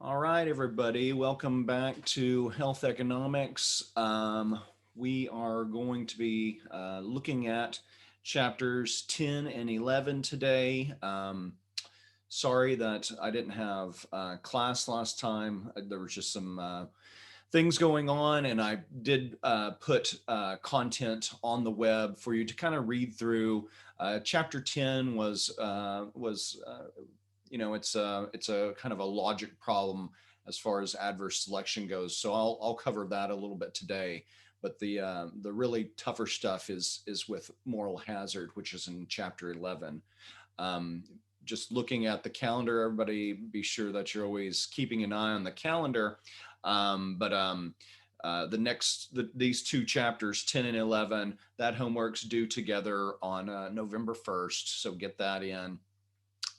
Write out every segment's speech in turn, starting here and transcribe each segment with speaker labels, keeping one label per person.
Speaker 1: All right, everybody, welcome back to Health Economics. We are going to be looking at chapters 10 and 11 today. Sorry that I didn't have class last time. There was just some things going on, and I did put content on the web for you to kind of read through. Chapter 10 was it's a kind of a logic problem as far as adverse selection goes. So I'll cover that a little bit today. But the really tougher stuff is with moral hazard, which is in chapter 11. Um, just looking at the calendar, everybody be sure that you're always keeping an eye on the calendar. But these two chapters, 10 and 11, that homework's due together on November 1st. So get that in.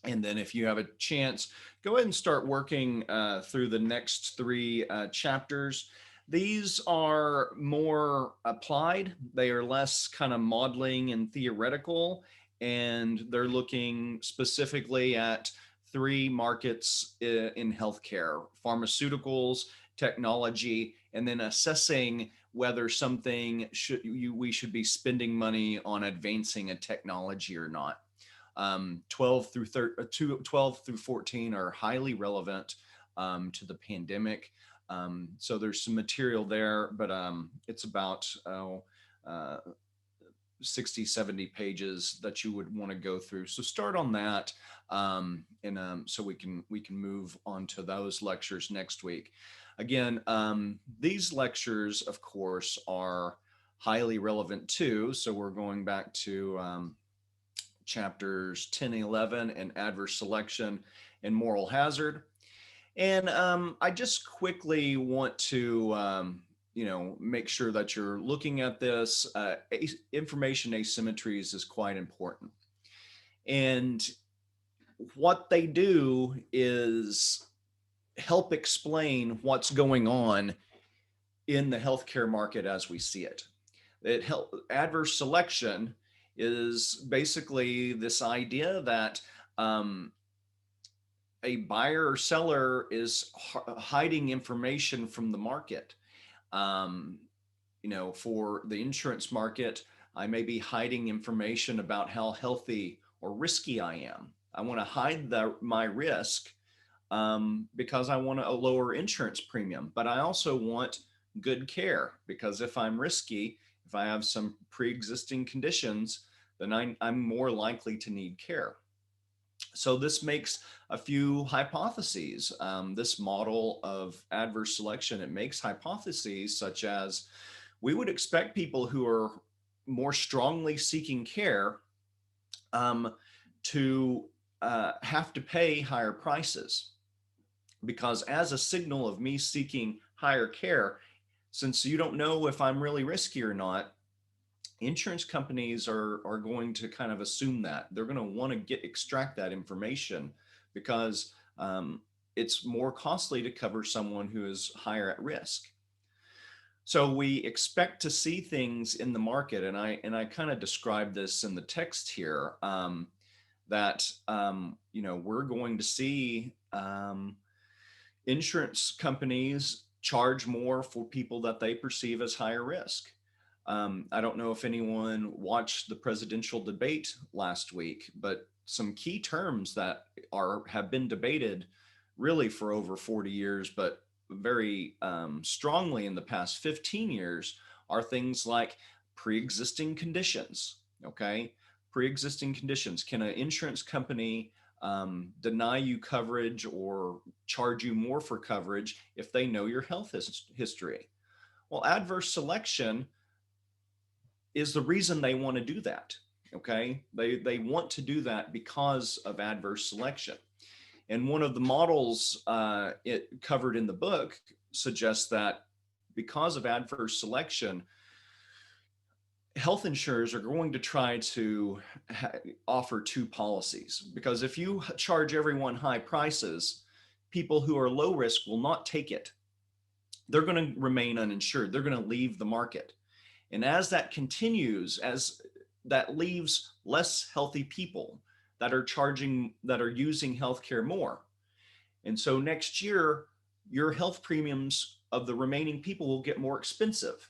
Speaker 1: And then if you have a chance, go ahead and start working through the next three chapters. These are more applied. They are less kind of modeling and theoretical, and they're looking specifically at three markets in healthcare: pharmaceuticals, technology, and then assessing whether something we should be spending money on advancing a technology or not. 12 through 14 are highly relevant to the pandemic. So there's some material there, but it's about 60, 70 pages that you would want to go through. So start on that. So we can move on to those lectures next week. Again, these lectures, of course, are highly relevant too. So we're going back to chapters 10 and 11 and adverse selection and moral hazard. And I just quickly want to, make sure that you're looking at this. Information asymmetries is quite important. And what they do is help explain what's going on in the healthcare market as we see it. Adverse selection is basically this idea that a buyer or seller is hiding information from the market. For the insurance market, I may be hiding information about how healthy or risky I am. I want to hide my risk because I want a lower insurance premium, but I also want good care, because if I'm risky, if I have some pre-existing conditions, then I'm more likely to need care. So this makes a few hypotheses. This model of adverse selection, it makes hypotheses such as we would expect people who are more strongly seeking care to have to pay higher prices, because as a signal of me seeking higher care, since you don't know if I'm really risky or not, insurance companies are going to kind of assume that they're going to want to extract that information, because it's more costly to cover someone who is higher at risk. So we expect to see things in the market, and I kind of describe this in the text here, that we're going to see insurance companies charge more for people that they perceive as higher risk. I don't know if anyone watched the presidential debate last week, but some key terms that have been debated really for over 40 years, but very strongly in the past 15 years, are things like pre-existing conditions. Okay, pre-existing conditions. Can an insurance company deny you coverage or charge you more for coverage if they know your health history? Well, adverse selection is the reason they want to do that. Okay, they want to do that because of adverse selection. And one of the models it covered in the book suggests that because of adverse selection, health insurers are going to try to offer two policies, because if you charge everyone high prices, people who are low risk will not take it. They're going to remain uninsured. They're going to leave the market. And as that continues, as that leaves less healthy people that are using healthcare more. And so next year, your health premiums of the remaining people will get more expensive.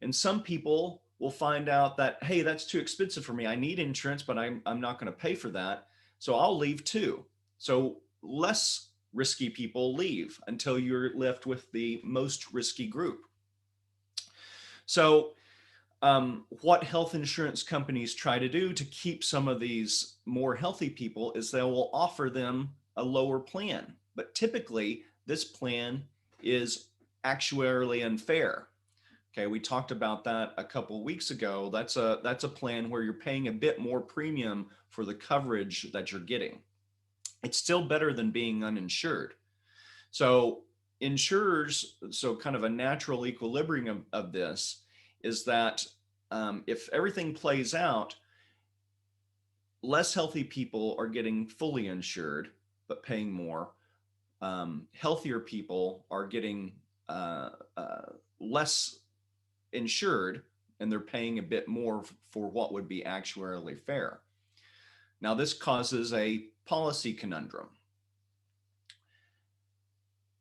Speaker 1: And some people will find out that, hey, that's too expensive for me. I need insurance, but I'm not going to pay for that. So I'll leave too. So less risky people leave until you're left with the most risky group. So, what health insurance companies try to do to keep some of these more healthy people is they will offer them a lower plan. But typically, this plan is actuarially unfair. Okay, we talked about that a couple of weeks ago. That's a plan where you're paying a bit more premium for the coverage that you're getting. It's still better than being uninsured. So insurers, so kind of a natural equilibrium of this is that if everything plays out, less healthy people are getting fully insured but paying more. Healthier people are getting less insured and they're paying a bit more for what would be actuarially fair. Now, this causes a policy conundrum.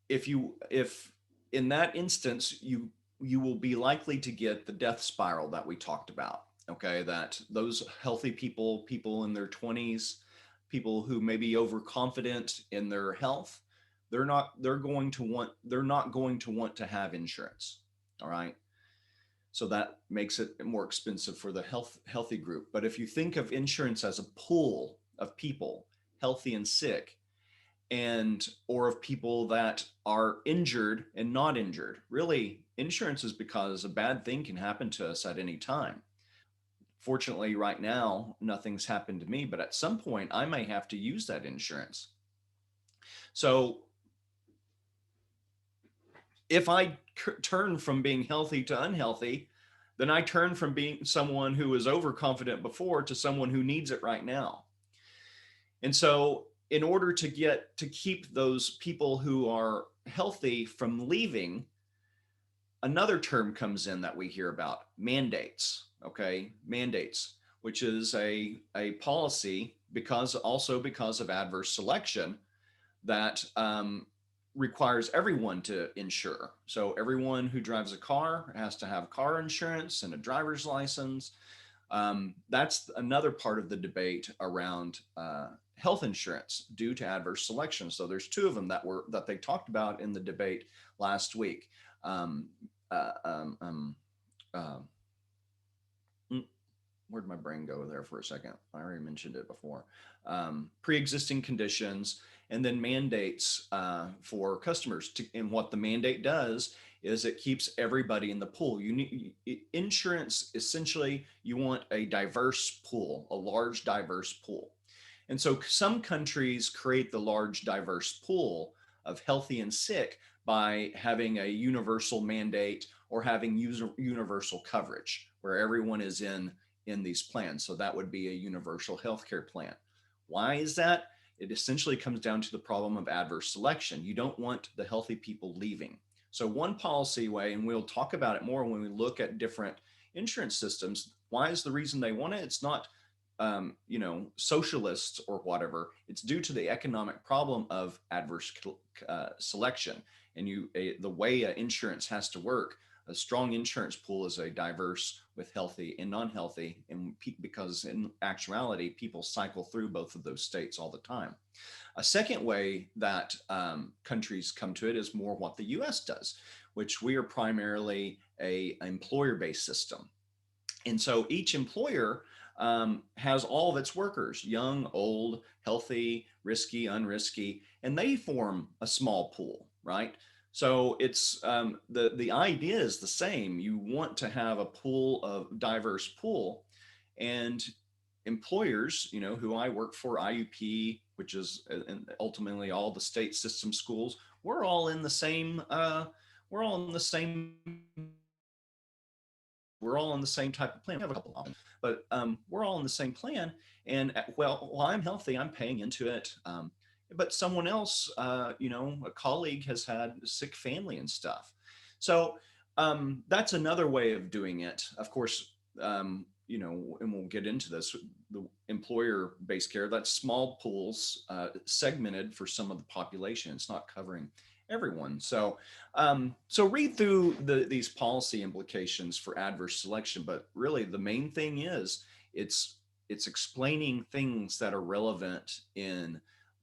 Speaker 1: If in that instance you will be likely to get the death spiral that we talked about, okay, that those healthy people in their 20s, people who may be overconfident in their health, they're not going to want to have insurance. All right, so that makes it more expensive for the healthy group. But if you think of insurance as a pool of people, healthy and sick, and or of people that are injured and not injured. Really, insurance is because a bad thing can happen to us at any time. Fortunately, right now, nothing's happened to me, but at some point, I may have to use that insurance. So if I turn from being healthy to unhealthy, then I turn from being someone who was overconfident before to someone who needs it right now. And so in order to keep those people who are healthy from leaving, another term comes in that we hear about: mandates. Okay, mandates, which is a policy because of adverse selection that requires everyone to insure. So everyone who drives a car has to have car insurance and a driver's license. That's another part of the debate around health insurance due to adverse selection. So there's two of them that they talked about in the debate last week. Um, uh, um, um, uh, where'd my brain go there for a second? I already mentioned it before. Pre-existing conditions, and then mandates for customers. And what the mandate does is it keeps everybody in the pool. You need insurance. Essentially, you want a diverse pool, a large diverse pool. And so some countries create the large diverse pool of healthy and sick by having a universal mandate or having universal coverage where everyone is in these plans. So that would be a universal healthcare plan. Why is that? It essentially comes down to the problem of adverse selection. You don't want the healthy people leaving. So one policy way, and we'll talk about it more when we look at different insurance systems, why is the reason they want it? It's not socialists or whatever. It's due to the economic problem of adverse selection. And the way insurance has to work, a strong insurance pool is a diverse with healthy and non-healthy, and because in actuality, people cycle through both of those states all the time. A second way that countries come to it is more what the U.S. does, which we are primarily a employer-based system. And so each employer has all of its workers, young, old, healthy, risky, unrisky, and they form a small pool, right? So it's the idea is the same. You want to have a pool of diverse pool, and employers, who I work for, IUP, which is and ultimately all the state system schools, we're all in the same. We're all in the same we're all on the same type of plan. We have a couple of them, but we're all on the same plan. And while I'm healthy, I'm paying into it. But someone else, a colleague has had a sick family and stuff. So that's another way of doing it. Of course, and we'll get into this, the employer-based care, that's small pools segmented for some of the population. It's not covering everyone. So read through these policy implications for adverse selection, but really the main thing is it's it's explaining things that are relevant in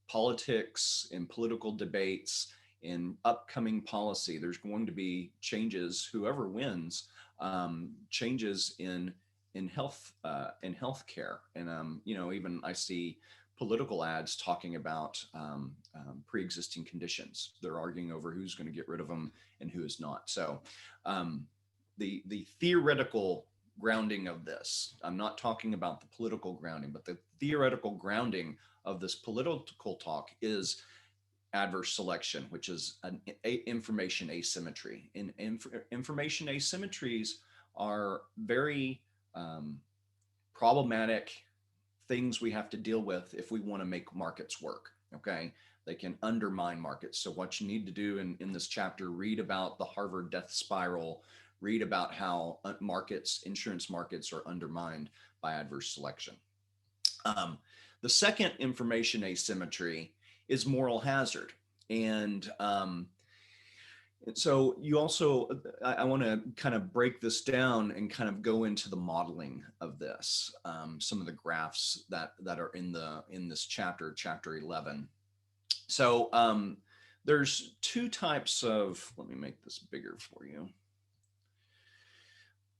Speaker 1: politics, in political debates, in upcoming policy. There's going to be changes, whoever wins, changes in healthcare, and even I see political ads talking about pre-existing conditions. They're arguing over who's going to get rid of them and who is not. So um, the theoretical grounding of this, I'm not talking about the political grounding, but the theoretical grounding of this political talk is adverse selection, which is an information asymmetry. And information asymmetries are very problematic things we have to deal with if we want to make markets work. Okay. They can undermine markets. So, what you need to do in this chapter, read about the Harvard death spiral, read about how insurance markets are undermined by adverse selection. The second information asymmetry is moral hazard. And so you also, I want to kind of break this down and kind of go into the modeling of this. Some of the graphs that are in this chapter 11. So there's two types of, let me make this bigger for you.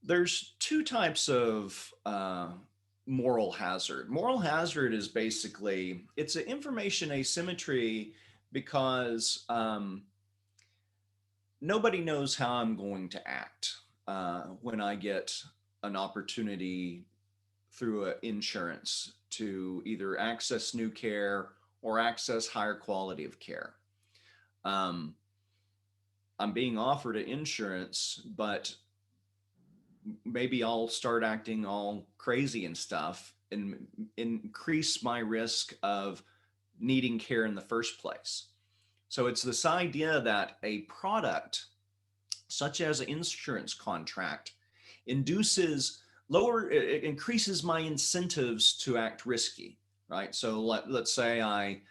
Speaker 1: There's two types of moral hazard. Moral hazard is basically, it's an information asymmetry because nobody knows how I'm going to act when I get an opportunity through insurance to either access new care or access higher quality of care. I'm being offered an insurance, but maybe I'll start acting all crazy and stuff and increase my risk of needing care in the first place. So it's this idea that a product, such as an insurance contract, it increases my incentives to act risky, right? So let's say I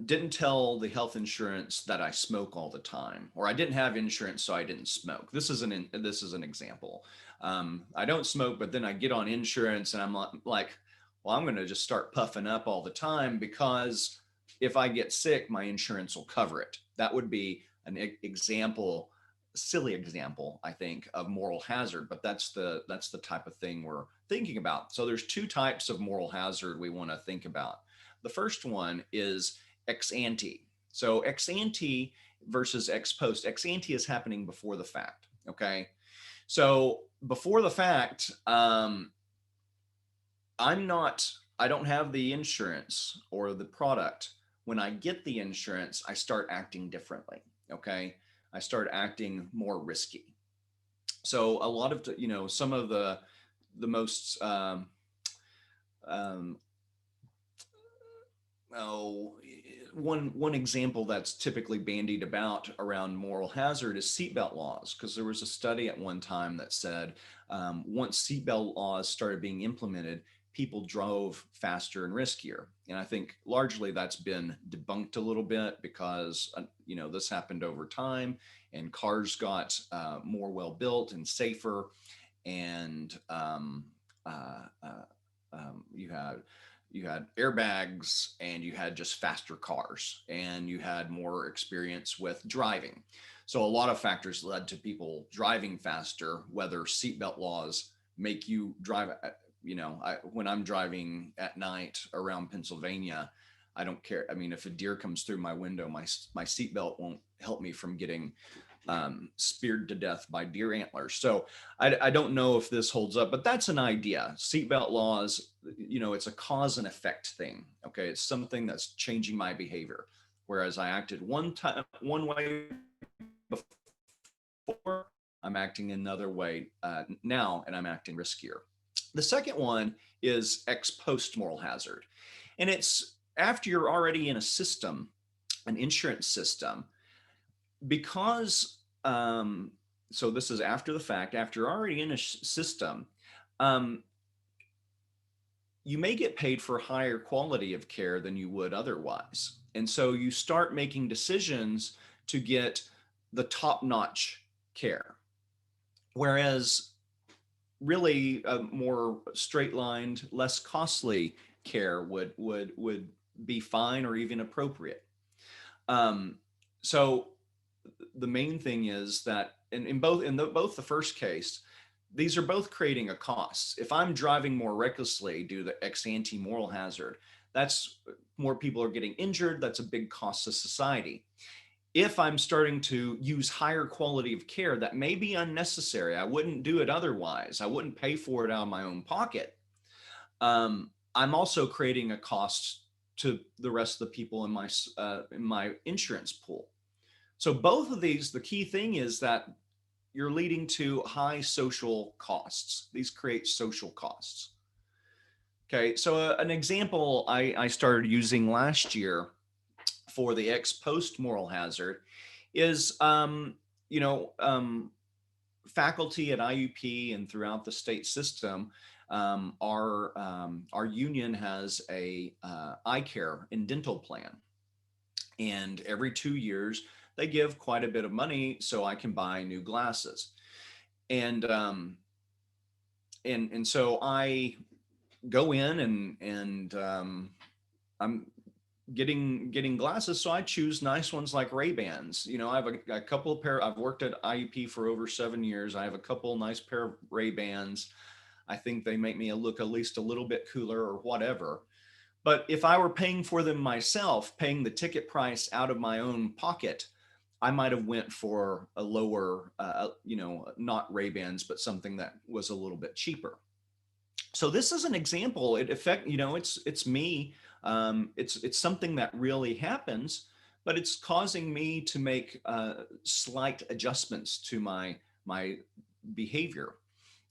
Speaker 1: didn't tell the health insurance that I smoke all the time, or I didn't have insurance, so I didn't smoke. This is an example. I don't smoke, but then I get on insurance, and I'm like, well, I'm going to just start puffing up all the time because if I get sick, my insurance will cover it. That would be an example, silly example, I think, of moral hazard, but that's the type of thing we're thinking about. So there's two types of moral hazard we want to think about. The first one is ex ante. So ex ante versus ex post. Ex ante is happening before the fact. Okay. So before the fact, I don't have the insurance or the product. When I get the insurance, I start acting differently. Okay. I start acting more risky. So a lot of, some of the most, one example that's typically bandied about around moral hazard is seatbelt laws, because there was a study at one time that said once seatbelt laws started being implemented, people drove faster and riskier. And I think largely that's been debunked a little bit because, this happened over time and cars got more well built and safer. And you had airbags, and you had just faster cars, and you had more experience with driving. So a lot of factors led to people driving faster, whether seatbelt laws make you drive. When I'm driving at night around Pennsylvania, I don't care. I mean, if a deer comes through my window, my seatbelt won't help me from getting speared to death by deer antlers. So I don't know if this holds up, but that's an idea. Seatbelt laws, it's a cause and effect thing. Okay. It's something that's changing my behavior. Whereas I acted one way before, I'm acting another way now, and I'm acting riskier. The second one is ex post moral hazard. And it's after you're already in a system, an insurance system, because so this is after the fact, after you're already in a system, um, you may get paid for higher quality of care than you would otherwise. And so you start making decisions to get the top notch care. Whereas really more straight lined, less costly care would be fine or even appropriate. Um, so the main thing is that both the first case, these are both creating a cost. If I'm driving more recklessly due to the ex ante moral hazard, that's more people are getting injured. That's a big cost to society. If I'm starting to use higher quality of care that may be unnecessary, I wouldn't do it otherwise. I wouldn't pay for it out of my own pocket. I'm also creating a cost to the rest of the people in my insurance pool. So both of these, the key thing is that you're leading to high social costs. These create social costs. Okay, so an example I started using last year for the ex post moral hazard is, you know, faculty at IUP and throughout the state system, our union has a eye care and dental plan, and every 2 years they give quite a bit of money so I can buy new glasses, and so I go in and I'm getting glasses, so I choose nice ones like Ray-Bans. You know, I have a couple of pair. I've worked at IUP for over 7 years. I have a couple nice pair of Ray-Bans. I think they make me look at least a little bit cooler or whatever. But if I were paying for them myself, paying the ticket price out of my own pocket, I might have went for a lower, not Ray-Bans, but something that was a little bit cheaper. So this is an example. It's me. It's something that really happens, but it's causing me to make slight adjustments to my behavior,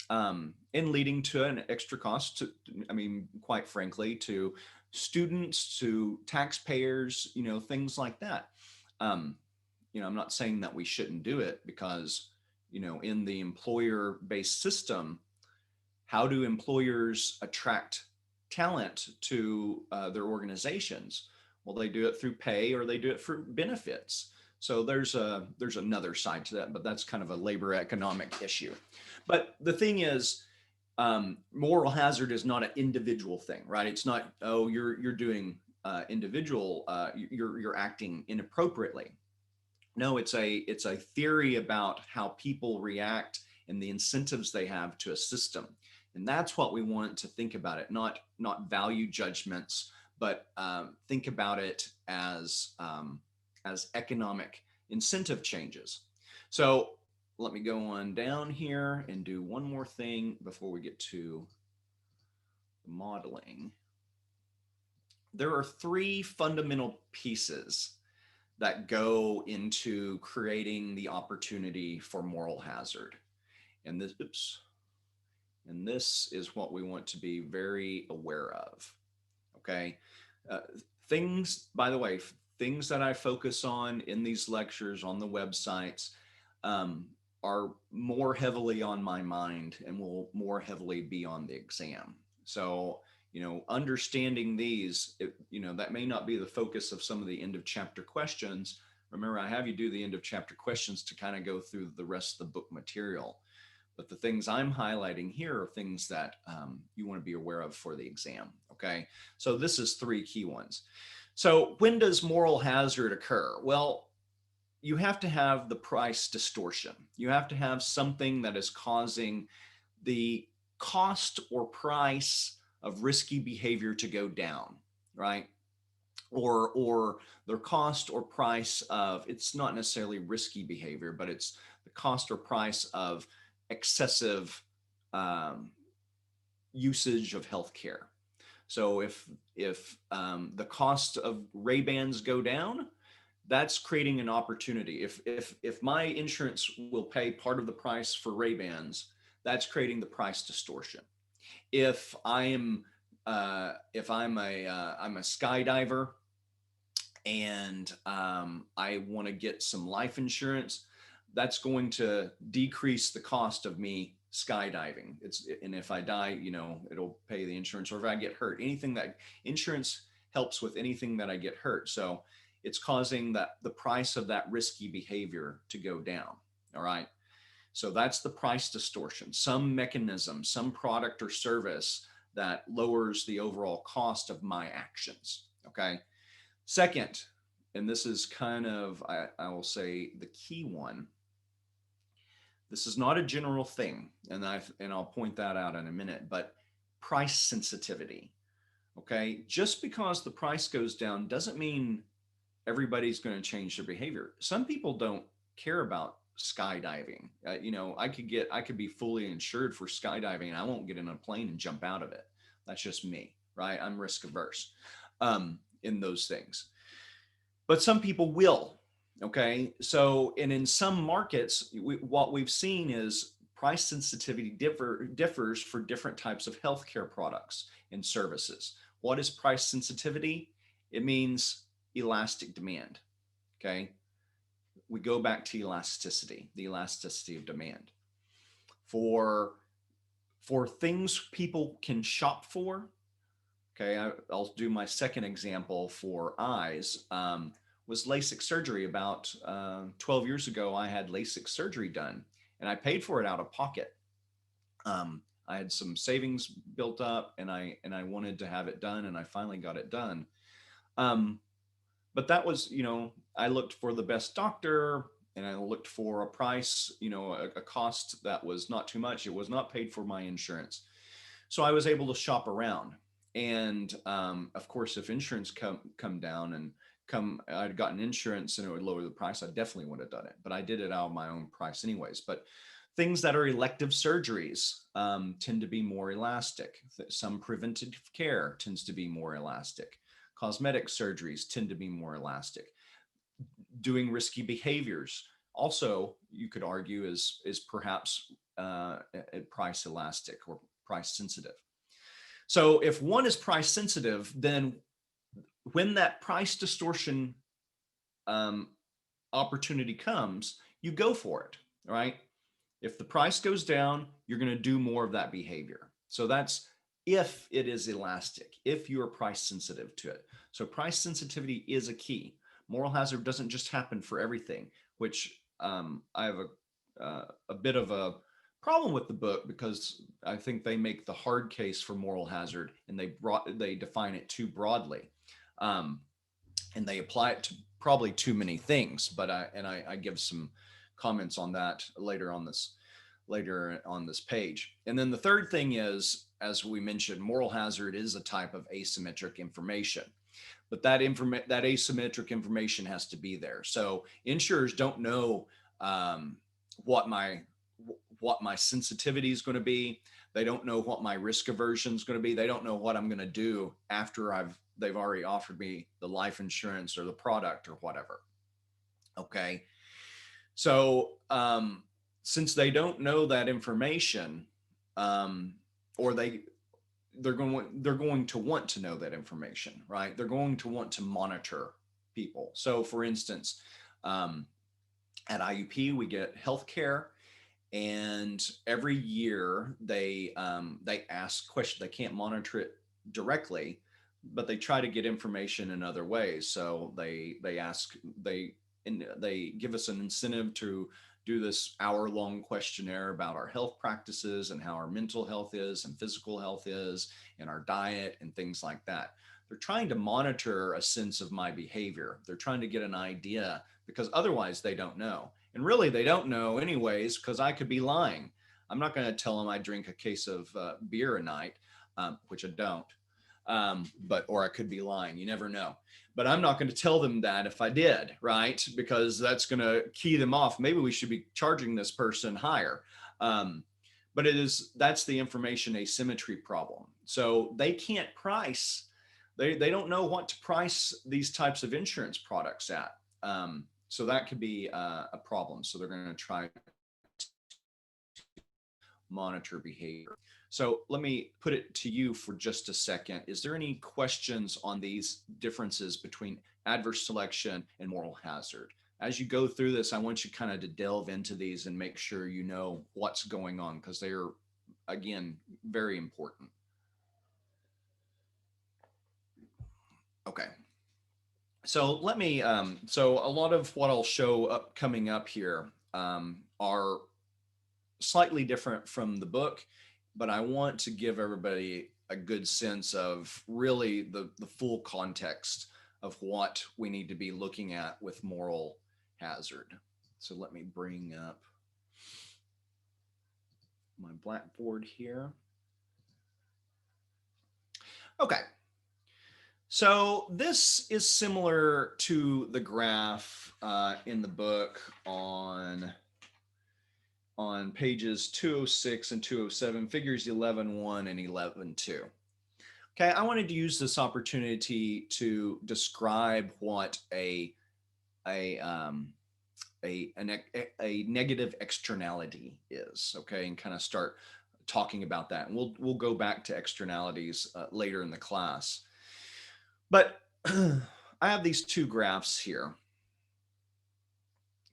Speaker 1: and leading to an extra cost to, I mean, quite frankly, to students, to taxpayers, things like that. Um, I'm not saying that we shouldn't do it because, in the employer-based system, how do employers attract talent to their organizations? Well, they do it through pay or they do it for benefits. So there's another side to that, but that's kind of a labor economic issue. But the thing is, moral hazard is not an individual thing, right? It's not, oh, you're doing individual, you're acting inappropriately. No, it's a theory about how people react and the incentives they have to a system, and that's what we want to think about it. Not value judgments, but think about it as economic incentive changes. So let me go on down here and do one more thing before we get to modeling. There are three fundamental pieces that go into creating the opportunity for moral hazard. And this is what we want to be very aware of. Okay. Uh, Things, by the way, things that I focus on in these lectures on the websites, um, are more heavily on my mind and will more heavily be on the exam. So, understanding these, that may not be the focus of some of the end of chapter questions. Remember, I have you do the end of chapter questions to kind of go through the rest of the book material. But the things I'm highlighting here are things that you want to be aware of for the exam. Okay. So this is three key ones. So when does moral hazard occur? Well, you have to have the price distortion. You have to have something that is causing the cost or price of risky behavior to go down, right? Or the cost or price of, it's not necessarily risky behavior, but it's the cost or price of excessive um, usage of healthcare. So if the cost of Ray-Bans go down, that's creating an opportunity. If my insurance will pay part of the price for Ray-Bans, that's creating the price distortion. If I'm a skydiver and I want to get some life insurance, that's going to decrease the cost of me skydiving. And if I die, it'll pay the insurance, or if I get hurt, anything that insurance helps with, anything that I get hurt. So it's causing the price of that risky behavior to go down. All right. So that's the price distortion, some mechanism, some product or service that lowers the overall cost of my actions. Okay. Second, and this is kind of, I will say, the key one. This is not a general thing, and I'll point that out in a minute, but price sensitivity. Okay. Just because the price goes down doesn't mean everybody's going to change their behavior. Some people don't care about skydiving. I could be fully insured for skydiving and I won't get in a plane and jump out of it. That's just me, right? I'm risk averse in those things. But some people will. Okay. So, and in some markets, what we've seen is price sensitivity differs for different types of healthcare products and services. What is price sensitivity? It means elastic demand. Okay. We go back to elasticity, the elasticity of demand. For things people can shop for, okay, I'll do my second example for eyes, was LASIK surgery. About 12 years ago, I had LASIK surgery done, and I paid for it out of pocket. I had some savings built up, and I wanted to have it done, and I finally got it done. But that was, I looked for the best doctor, and I looked for a price, a cost that was not too much. It was not paid for my insurance. So I was able to shop around. And of course, if insurance come down and I'd gotten insurance and it would lower the price, I definitely would have done it. But I did it out of my own price anyways. But things that are elective surgeries tend to be more elastic. Some preventative care tends to be more elastic. Cosmetic surgeries tend to be more elastic. Doing risky behaviors also, you could argue, is perhaps price elastic or price sensitive. So if one is price sensitive, then when that price distortion opportunity comes, you go for it, right? If the price goes down, you're going to do more of that behavior. So that's if it is elastic, if you're price sensitive to it. So price sensitivity is a key. Moral hazard doesn't just happen for everything, which I have a bit of a problem with the book, because I think they make the hard case for moral hazard, and they define it too broadly, and they apply it to probably too many things. But I give some comments on that later on this page. And then the third thing is, as we mentioned, moral hazard is a type of asymmetric information. But that asymmetric information has to be there. So insurers don't know what my sensitivity is going to be. They don't know what my risk aversion is going to be. They don't know what I'm going to do after they've already offered me the life insurance or the product or whatever. Okay. So since they don't know that information, or they're going to want to know that information, right? They're going to want to monitor people. So for instance, at IUP, we get healthcare, and every year they ask questions. They can't monitor it directly, but they try to get information in other ways. So they give us an incentive to do this hour-long questionnaire about our health practices and how our mental health is and physical health is and our diet and things like that. They're trying to monitor a sense of my behavior. They're trying to get an idea, because otherwise they don't know. And really they don't know anyways, because I could be lying. I'm not going to tell them I drink a case of beer a night, which I don't. Or I could be lying. You never know. But I'm not going to tell them that if I did, right? Because that's going to key them off. Maybe we should be charging this person higher. But that's the information asymmetry problem. So they can't price. They don't know what to price these types of insurance products at. So that could be a problem. So they're going to try to monitor behavior. So let me put it to you for just a second. Is there any questions on these differences between adverse selection and moral hazard? as you go through this, I want you kind of to delve into these and make sure you know what's going on, because they are, again, very important. Okay. So let me, so a lot of what I'll show up coming up here are slightly different from the book, but I want to give everybody a good sense of really the full context of what we need to be looking at with moral hazard. So let me bring up my blackboard here. Okay. So this is similar to the graph in the book on pages 206 and 207, figures 11.1 and 11.2. Okay, I wanted to use this opportunity to describe what a negative externality is. Okay, and kind of start talking about that, and we'll go back to externalities later in the class. But I have these two graphs here.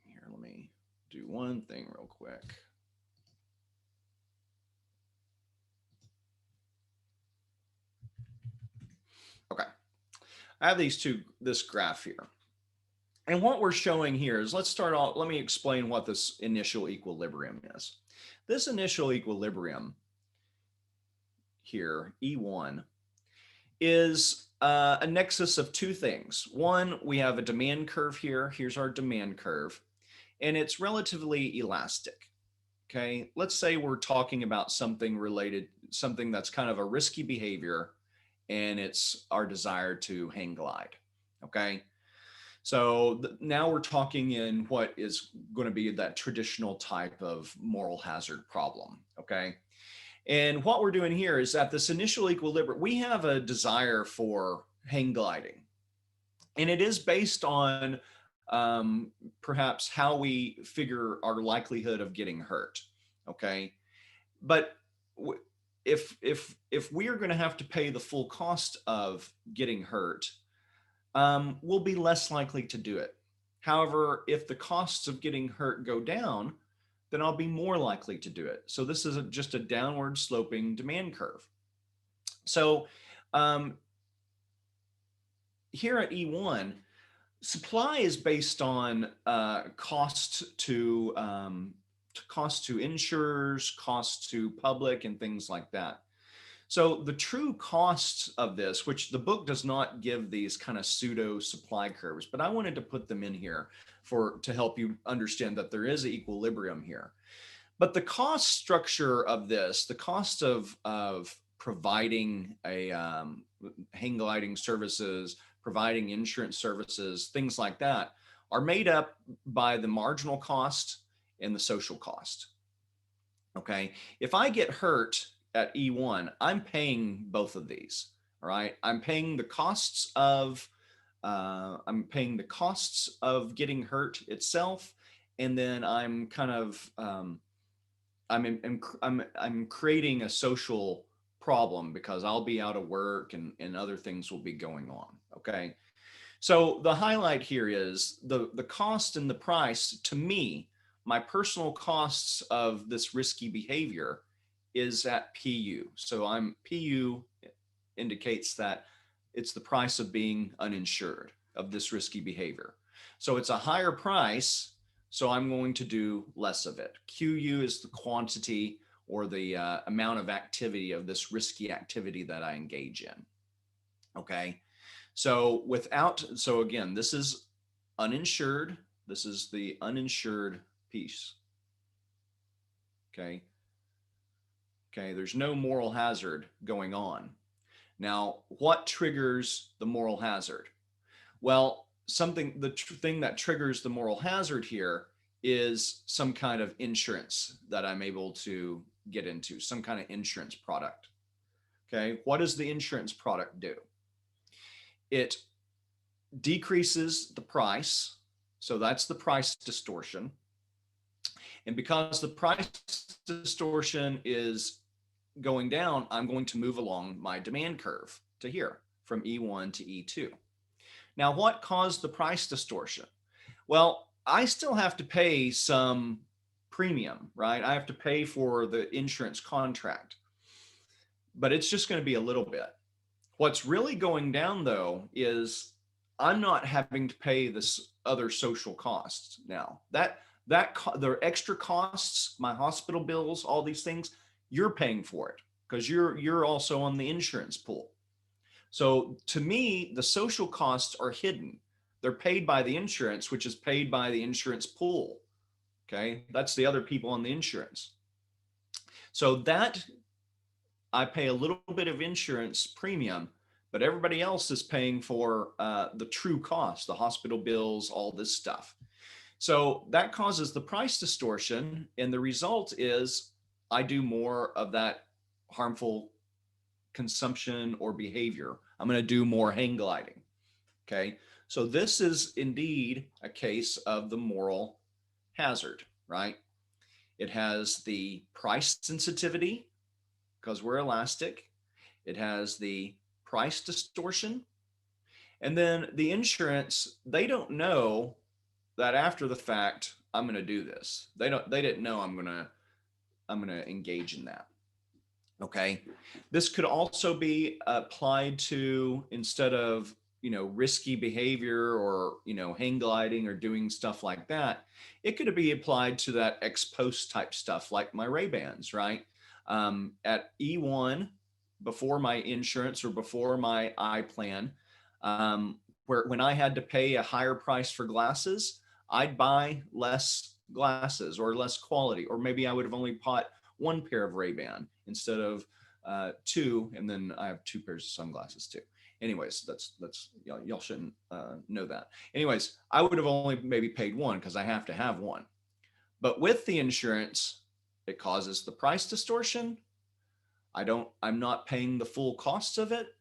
Speaker 1: Here, let me do one thing real quick. Okay, I have this graph here. And what we're showing here is, let's start off, let me explain what this initial equilibrium is. This initial equilibrium here, E1, is a nexus of two things. One, we have a demand curve here. Here's our demand curve, and it's relatively elastic. Okay, let's say we're talking about something that's kind of a risky behavior, and it's our desire to hang glide. Okay, so now we're talking in what is going to be that traditional type of moral hazard problem. Okay, and what we're doing here is at this initial equilibrium, we have a desire for hang gliding, and it is based on perhaps how we figure our likelihood of getting hurt. Okay, but if we are going to have to pay the full cost of getting hurt, we'll be less likely to do it. However, if the costs of getting hurt go down, then I'll be more likely to do it. So this is just a downward sloping demand curve. So here at E1, supply is based on cost to insurers, cost to public, and things like that. So the true costs of this, which the book does not give these kind of pseudo supply curves, but I wanted to put them in here to help you understand that there is an equilibrium here. But the cost structure of this, the cost of providing a hang gliding services, providing insurance services, things like that, are made up by the marginal cost and the social cost. Okay, if I get hurt at E1, I'm paying both of these. All right, I'm paying the costs of getting hurt itself, and then I'm kind of I'm creating a social problem because I'll be out of work, and other things will be going on. Okay, so the highlight here is the cost and the price. To me, my personal costs of this risky behavior is at PU. So PU indicates that it's the price of being uninsured of this risky behavior. So it's a higher price, so I'm going to do less of it. QU is the quantity or the amount of activity of this risky activity that I engage in. Okay, so again, this is uninsured. This is the uninsured piece. Okay, there's no moral hazard going on. Now, what triggers the moral hazard? Well, the thing that triggers the moral hazard here is some kind of insurance that I'm able to get into, some kind of insurance product. Okay, what does the insurance product do? It decreases the price, so that's the price distortion. And because the price distortion is going down, I'm going to move along my demand curve to here, from E1 to E2. Now, what caused the price distortion? Well, I still have to pay some premium, right? I have to pay for the insurance contract, but it's just going to be a little bit. What's really going down though is I'm not having to pay this other social costs now. The extra costs, my hospital bills, all these things, you're paying for it because you're also on the insurance pool. So to me, the social costs are hidden. They're paid by the insurance, which is paid by the insurance pool. Okay, that's the other people on the insurance. So that I pay a little bit of insurance premium, but everybody else is paying for the true cost, the hospital bills, all this stuff. So that causes the price distortion. And the result is I do more of that harmful consumption or behavior. I'm going to do more hang gliding. Okay. So this is indeed a case of the moral hazard, right? It has the price sensitivity because we're elastic. It has the price distortion. And then the insurance, they don't know that after the fact, I'm going to do this. They didn't know I'm going to engage in that. Okay. This could also be applied to, instead of, risky behavior or, hang gliding or doing stuff like that, it could be applied to that ex post type stuff like my Ray-Bans, right? At E1, before my insurance or before my eye plan, where when I had to pay a higher price for glasses, I'd buy less glasses or less quality, or maybe I would have only bought one pair of Ray-Ban instead of two, and then I have two pairs of sunglasses too. Anyways, that's y'all shouldn't know that. Anyways, I would have only maybe paid one because I have to have one. But with the insurance, it causes the price distortion. I'm not paying the full costs of it.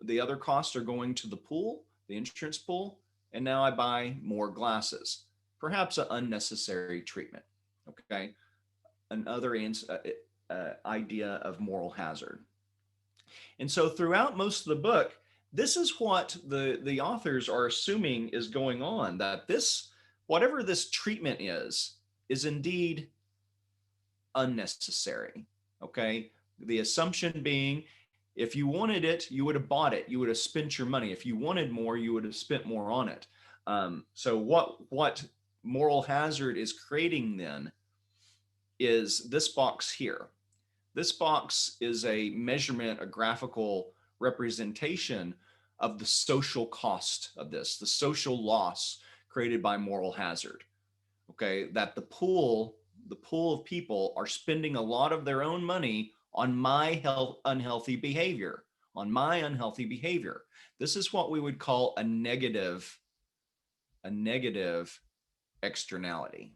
Speaker 1: The other costs are going to the pool, the insurance pool, and now I buy more glasses. Perhaps an unnecessary treatment. Okay, another idea of moral hazard. And so throughout most of the book, this is what the authors are assuming is going on, that this, whatever this treatment is indeed unnecessary. Okay. The assumption being, if you wanted it, you would have bought it. You would have spent your money. If you wanted more, you would have spent more on it. So what moral hazard is creating then is this box here. This box is a measurement, a graphical representation of the social cost of this, the social loss created by moral hazard. Okay, that the pool of people are spending a lot of their own money on my unhealthy behavior, on my unhealthy behavior. This is what we would call a negative externality.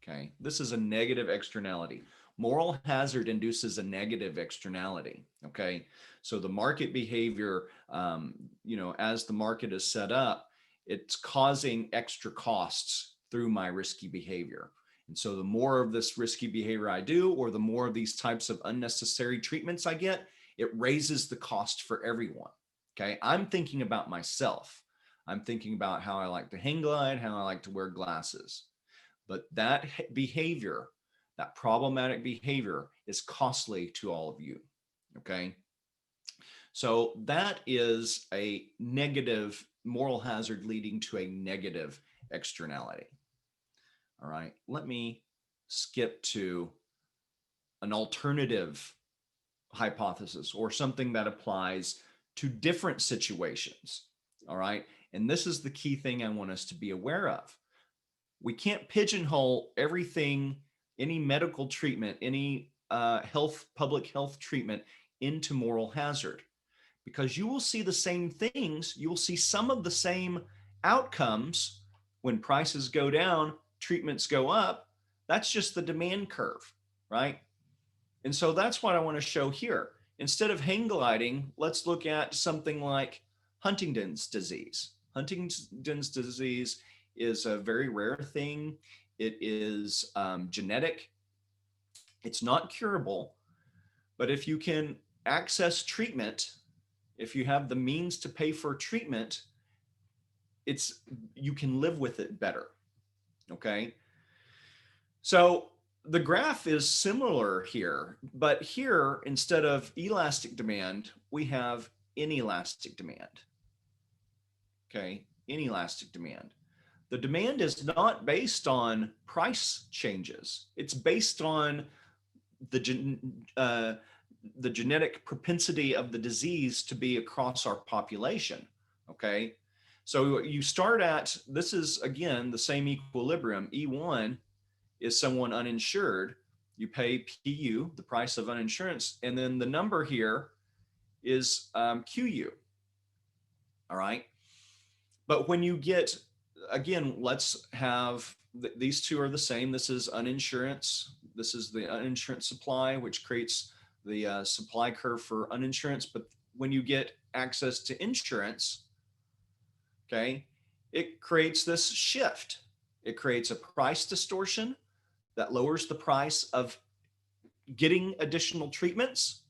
Speaker 1: Okay, this is a negative externality. Moral hazard induces a negative externality. Okay, so the market behavior, as the market is set up, it's causing extra costs through my risky behavior. And so the more of this risky behavior I do, or the more of these types of unnecessary treatments I get, it raises the cost for everyone. Okay, I'm thinking about myself. I'm thinking about how I like to hang glide, how I like to wear glasses. But that behavior, that problematic behavior, is costly to all of you. Okay. So that is a negative moral hazard leading to a negative externality. All right. Let me skip to an alternative hypothesis, or something that applies to different situations. All right. And this is the key thing I want us to be aware of. We can't pigeonhole everything, any medical treatment, any public health treatment into moral hazard, because you will see the same things. You will see some of the same outcomes when prices go down, treatments go up. That's just the demand curve, right? And so that's what I want to show here. Instead of hang gliding, let's look at something like Huntington's disease. Huntington's disease is a very rare thing. It is genetic. It's not curable, but if you can access treatment, if you have the means to pay for treatment, you can live with it better. Okay. So the graph is similar here, but here, instead of elastic demand, we have inelastic demand. Okay. Inelastic demand. The demand is not based on price changes. It's based on the the genetic propensity of the disease to be across our population. Okay, so you start at, this is again the same equilibrium. E1 is someone uninsured. You pay PU, the price of uninsurance, and then the number here is QU. All right. But when you get, again, let's have these two are the same. This is uninsurance. This is the uninsurance supply, which creates the supply curve for uninsurance. But when you get access to insurance, okay, it creates this shift. It creates a price distortion that lowers the price of getting additional treatments.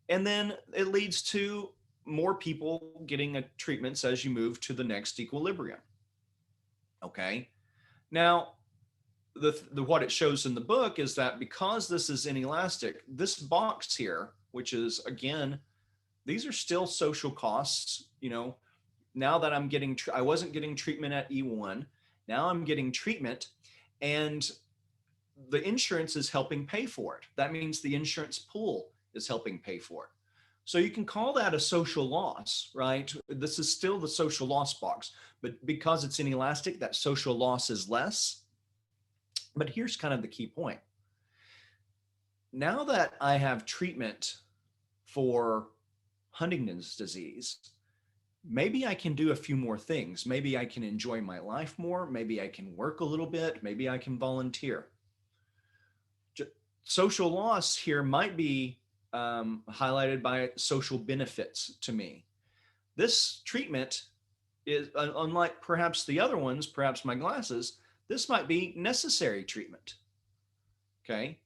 Speaker 1: And then it leads to more people getting treatments as you move to the next equilibrium. Okay. Now, what it shows in the book is that because this is inelastic, this box here, which is again, these are still social costs. You know, now that I wasn't getting treatment at E1, now I'm getting treatment, and the insurance is helping pay for it. That means the insurance pool is helping pay for it. So you can call that a social loss, right? This is still the social loss box, but because it's inelastic, that social loss is less. But here's kind of the key point. Now that I have treatment for Huntington's disease, maybe I can do a few more things. Maybe I can enjoy my life more. Maybe I can work a little bit. Maybe I can volunteer. Social loss here might be highlighted by social benefits to me. This treatment is, unlike perhaps the other ones, perhaps my glasses, this might be necessary treatment. Okay.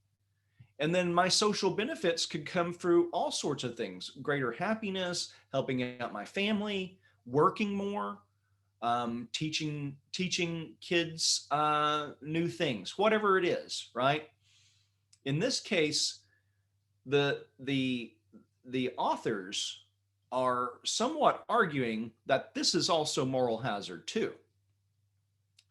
Speaker 1: And then my social benefits could come through all sorts of things: greater happiness, helping out my family, working more, teaching kids new things, whatever it is, right? In this case, the authors are somewhat arguing that this is also moral hazard too.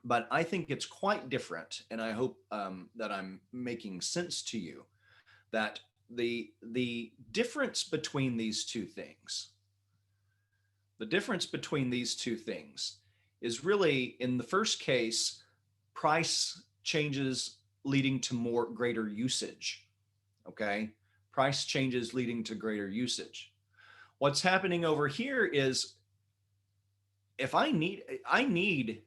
Speaker 1: But I think it's quite different, and I hope that I'm making sense to you. That the difference between these two things, is really, in the first case, price changes leading to greater usage. Okay, price changes leading to greater usage. What's happening over here is, if I need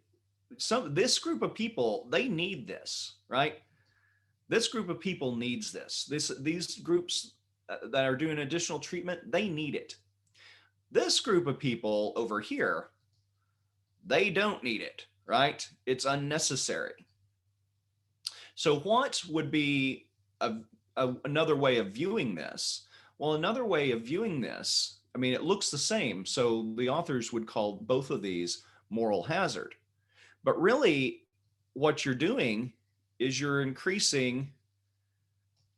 Speaker 1: this group of people, they need this, right? This group of people needs this. These groups that are doing additional treatment, they need it. This group of people over here, they don't need it, right? It's unnecessary. So what would be another way of viewing this? Well, another way of viewing this, I mean, it looks the same. So the authors would call both of these moral hazard. But really, what you're doing is you're increasing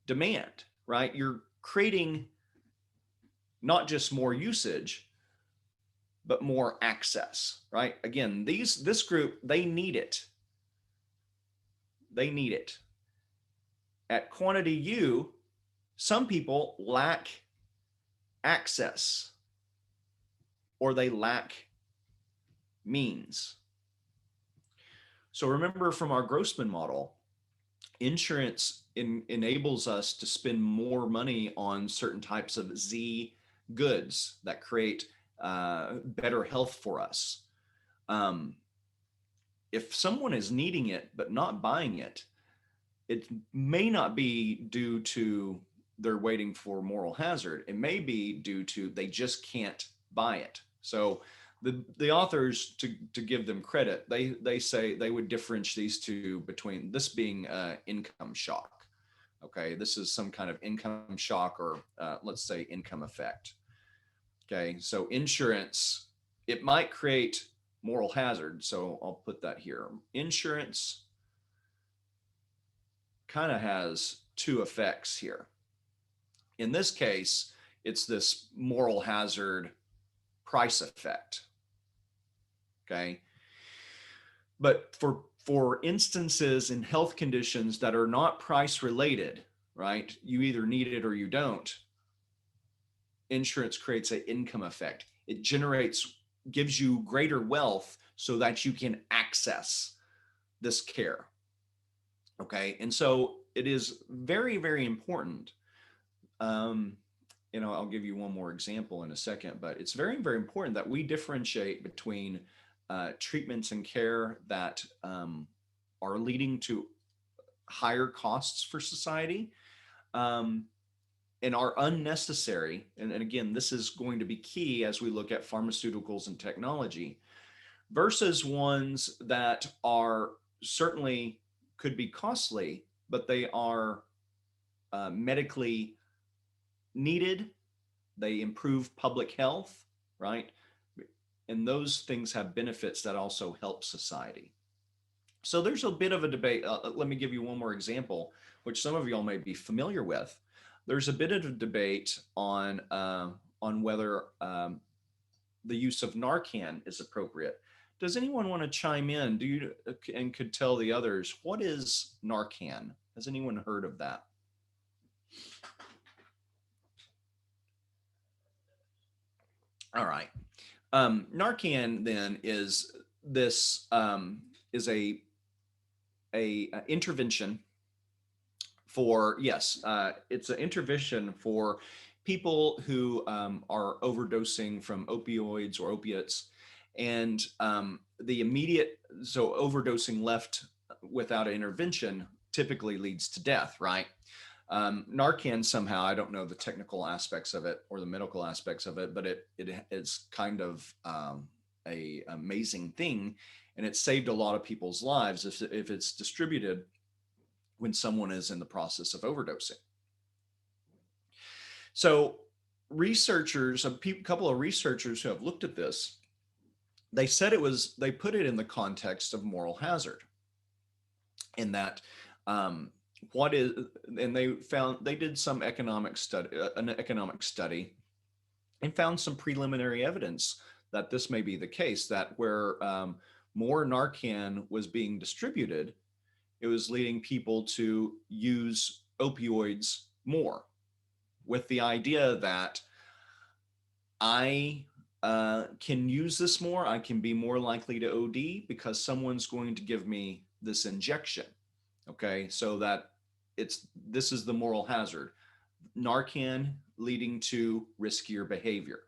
Speaker 1: demand, right? You're creating not just more usage, but more access, right? Again, this group, they need it. They need it. At quantity U, some people lack access, or they lack means. So remember, from our Grossman model, insurance enables us to spend more money on certain types of Z goods that create better health for us. If someone is needing it but not buying it, it may not be due to they're waiting for moral hazard. It may be due to they just can't buy it. So the authors, to give them credit, they say they would differentiate these two between this being income shock. Okay, this is some kind of income shock, or let's say income effect. Okay, so insurance, it might create moral hazard. So I'll put that here. Insurance kind of has two effects here. In this case, it's this moral hazard price effect. Okay. But for instances in health conditions that are not price related, right? You either need it or you don't. Insurance creates an income effect. It gives you greater wealth so that you can access this care. Okay. And so it is very, very important. Um, I'll give you one more example in a second, but it's very, very important that we differentiate between treatments and care that are leading to higher costs for society and are unnecessary. And again, this is going to be key as we look at pharmaceuticals and technology versus ones that are certainly could be costly, but they are medically needed. They improve public health, right? And those things have benefits that also help society. So there's a bit of a debate. Let me give you one more example, which some of y'all may be familiar with. There's a bit of a debate on whether the use of Narcan is appropriate. Does anyone want to chime in? Do you and could tell the others what is Narcan? Has anyone heard of that? All right. Narcan then is this is a intervention for it's an intervention for people who are overdosing from opioids or opiates, and the immediate overdosing left without an intervention typically leads to death, right? Narcan somehow, I don't know the technical aspects of it or the medical aspects of it, but it is kind of a amazing thing, and it saved a lot of people's lives if it's distributed when someone is in the process of overdosing. So a couple of researchers who have looked at this, they said they put it in the context of moral hazard, in that they did some an economic study and found some preliminary evidence that this may be the case, that where more Narcan was being distributed, it was leading people to use opioids more, with the idea that I can use this more, I can be more likely to OD because someone's going to give me this injection. Okay, so that this is the moral hazard. Narcan leading to riskier behavior.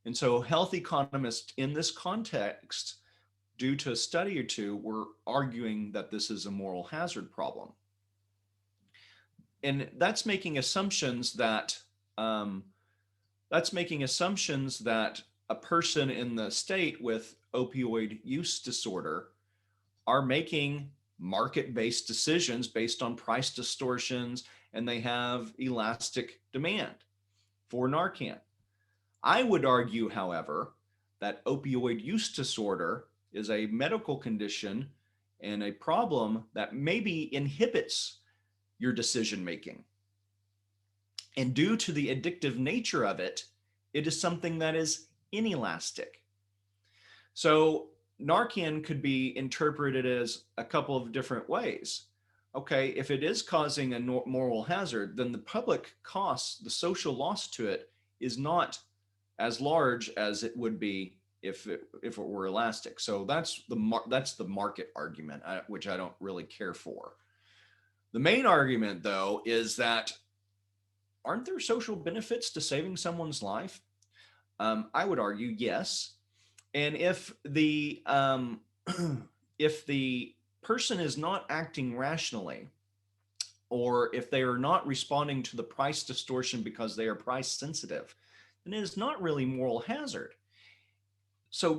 Speaker 1: And so health economists in this context, due to a study or two, were arguing that this is a moral hazard problem. And that's making assumptions that a person in the state with opioid use disorder are making market-based decisions based on price distortions, and they have elastic demand for Narcan. I would argue, however, that opioid use disorder is a medical condition and a problem that maybe inhibits your decision making. And due to the addictive nature of it, it is something that is inelastic. So Narcan could be interpreted as a couple of different ways. Okay, if it is causing a moral hazard, then the public cost, the social loss to it, is not as large as it would be if it were elastic. So that's the market argument, which I don't really care for. The main argument, though, is that aren't there social benefits to saving someone's life? I would argue yes. And if the if the person is not acting rationally, or if they are not responding to the price distortion because they are price sensitive, then it is not really moral hazard. So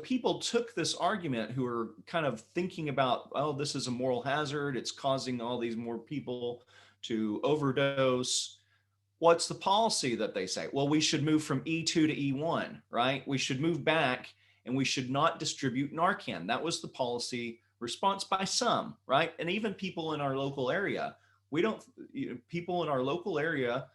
Speaker 1: people took this argument who are kind of thinking about, oh, this is a moral hazard, it's causing all these more people to overdose. What's the policy that they say? Well, we should move from E2 to E1, right? We should move back and we should not distribute Narcan. That was the policy response by some, right? And even people in our local area. We don't, people in our local area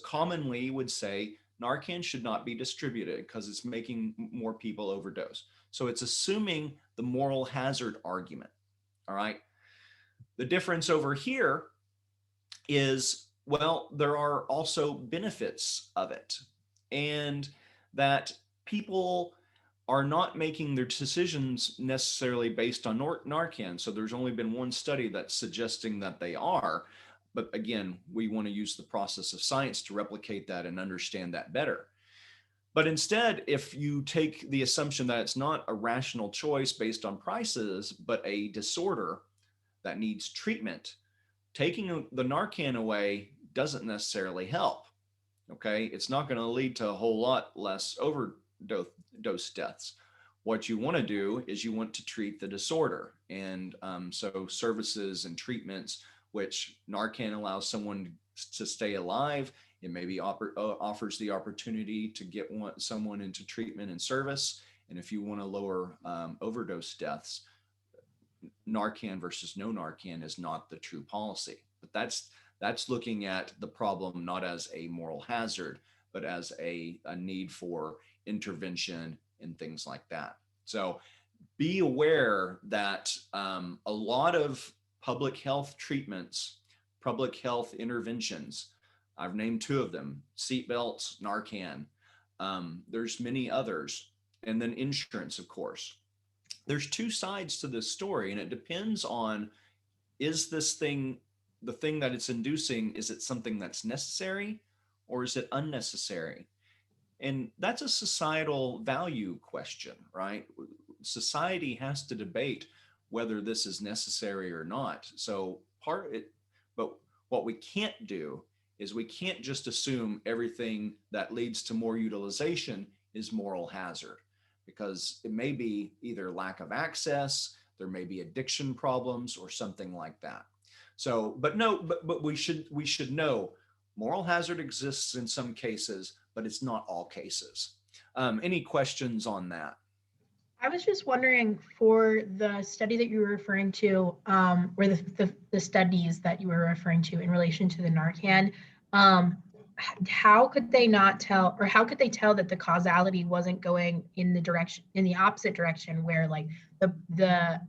Speaker 1: commonly would say Narcan should not be distributed because it's making more people overdose. So it's assuming the moral hazard argument. All right. The difference over here is, well, there are also benefits of it, and that people are not making their decisions necessarily based on Narcan. So there's only been one study that's suggesting that they are. But again, we want to use the process of science to replicate that and understand that better. But instead, if you take the assumption that it's not a rational choice based on prices, but a disorder that needs treatment, taking the Narcan away doesn't necessarily help. Okay. It's not going to lead to a whole lot less overdose deaths. What you want to do is you want to treat the disorder. And so services and treatments, which Narcan allows someone to stay alive, it maybe offers the opportunity to get someone into treatment and service. And if you want to lower overdose deaths, Narcan versus no Narcan is not the true policy. But that's looking at the problem not as a moral hazard, but as a need for intervention and things like that. So be aware that a lot of public health treatments, public health interventions, I've named two of them: seatbelts, Narcan. There's many others, and then insurance, of course. There's two sides to this story, and it depends on, is this thing, the thing that it's inducing, is it something that's necessary or is it unnecessary? And that's a societal value question, right? Society has to debate whether this is necessary or not. So but what we can't do is we can't just assume everything that leads to more utilization is moral hazard, because it may be either lack of access, there may be addiction problems or something like that. So, but we should know moral hazard exists in some cases, but it's not all cases. Any questions on that?
Speaker 2: I was just wondering, for the study that you were referring to, or the studies that you were referring to in relation to the Narcan, how could they not tell, or how could they tell that the causality wasn't going in the opposite direction, where like the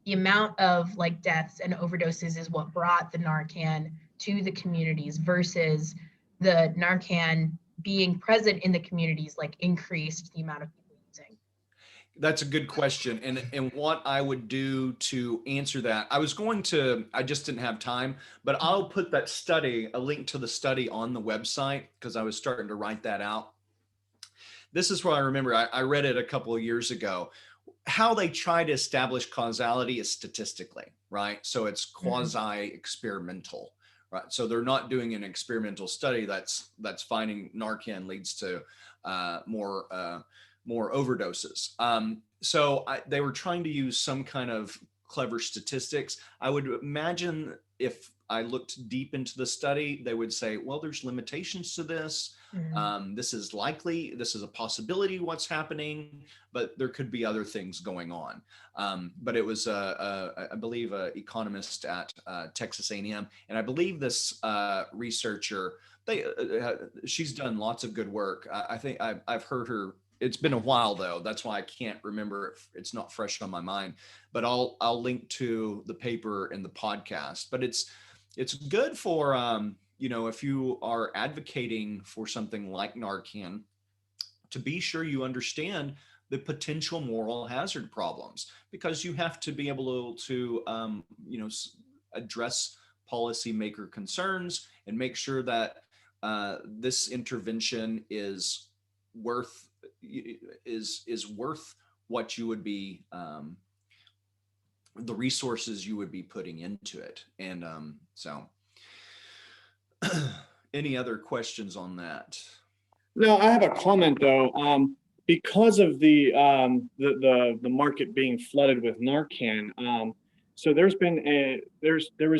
Speaker 2: amount of like deaths and overdoses is what brought the Narcan to the communities versus the Narcan being present in the communities like increased the amount of people using?
Speaker 1: That's a good question. And what I would do to answer that, I just didn't have time, but I'll put that study, a link to the study on the website, because I was starting to write that out. This is where I remember I read it a couple of years ago. How they try to establish causality is statistically, right? So it's quasi-experimental, right? So they're not doing an experimental study that's finding Narcan leads to more overdoses. So they were trying to use some kind of clever statistics. I would imagine if I looked deep into the study, they would say, well, there's limitations to this. This is likely, this is a possibility what's happening, but there could be other things going on. But it was, I believe, an economist at Texas A&M. And I believe this researcher, she's done lots of good work. I think I've heard her. It's been a while though. That's why I can't remember. It's not fresh on my mind, but I'll link to the paper and the podcast. But it's good for, if you are advocating for something like Narcan, to be sure you understand the potential moral hazard problems, because you have to be able to, address policymaker concerns and make sure that this intervention is worth what you would be, the resources you would be putting into it. And so any other questions on that?
Speaker 3: No, I have a comment though. Because of the market being flooded with Narcan, so there was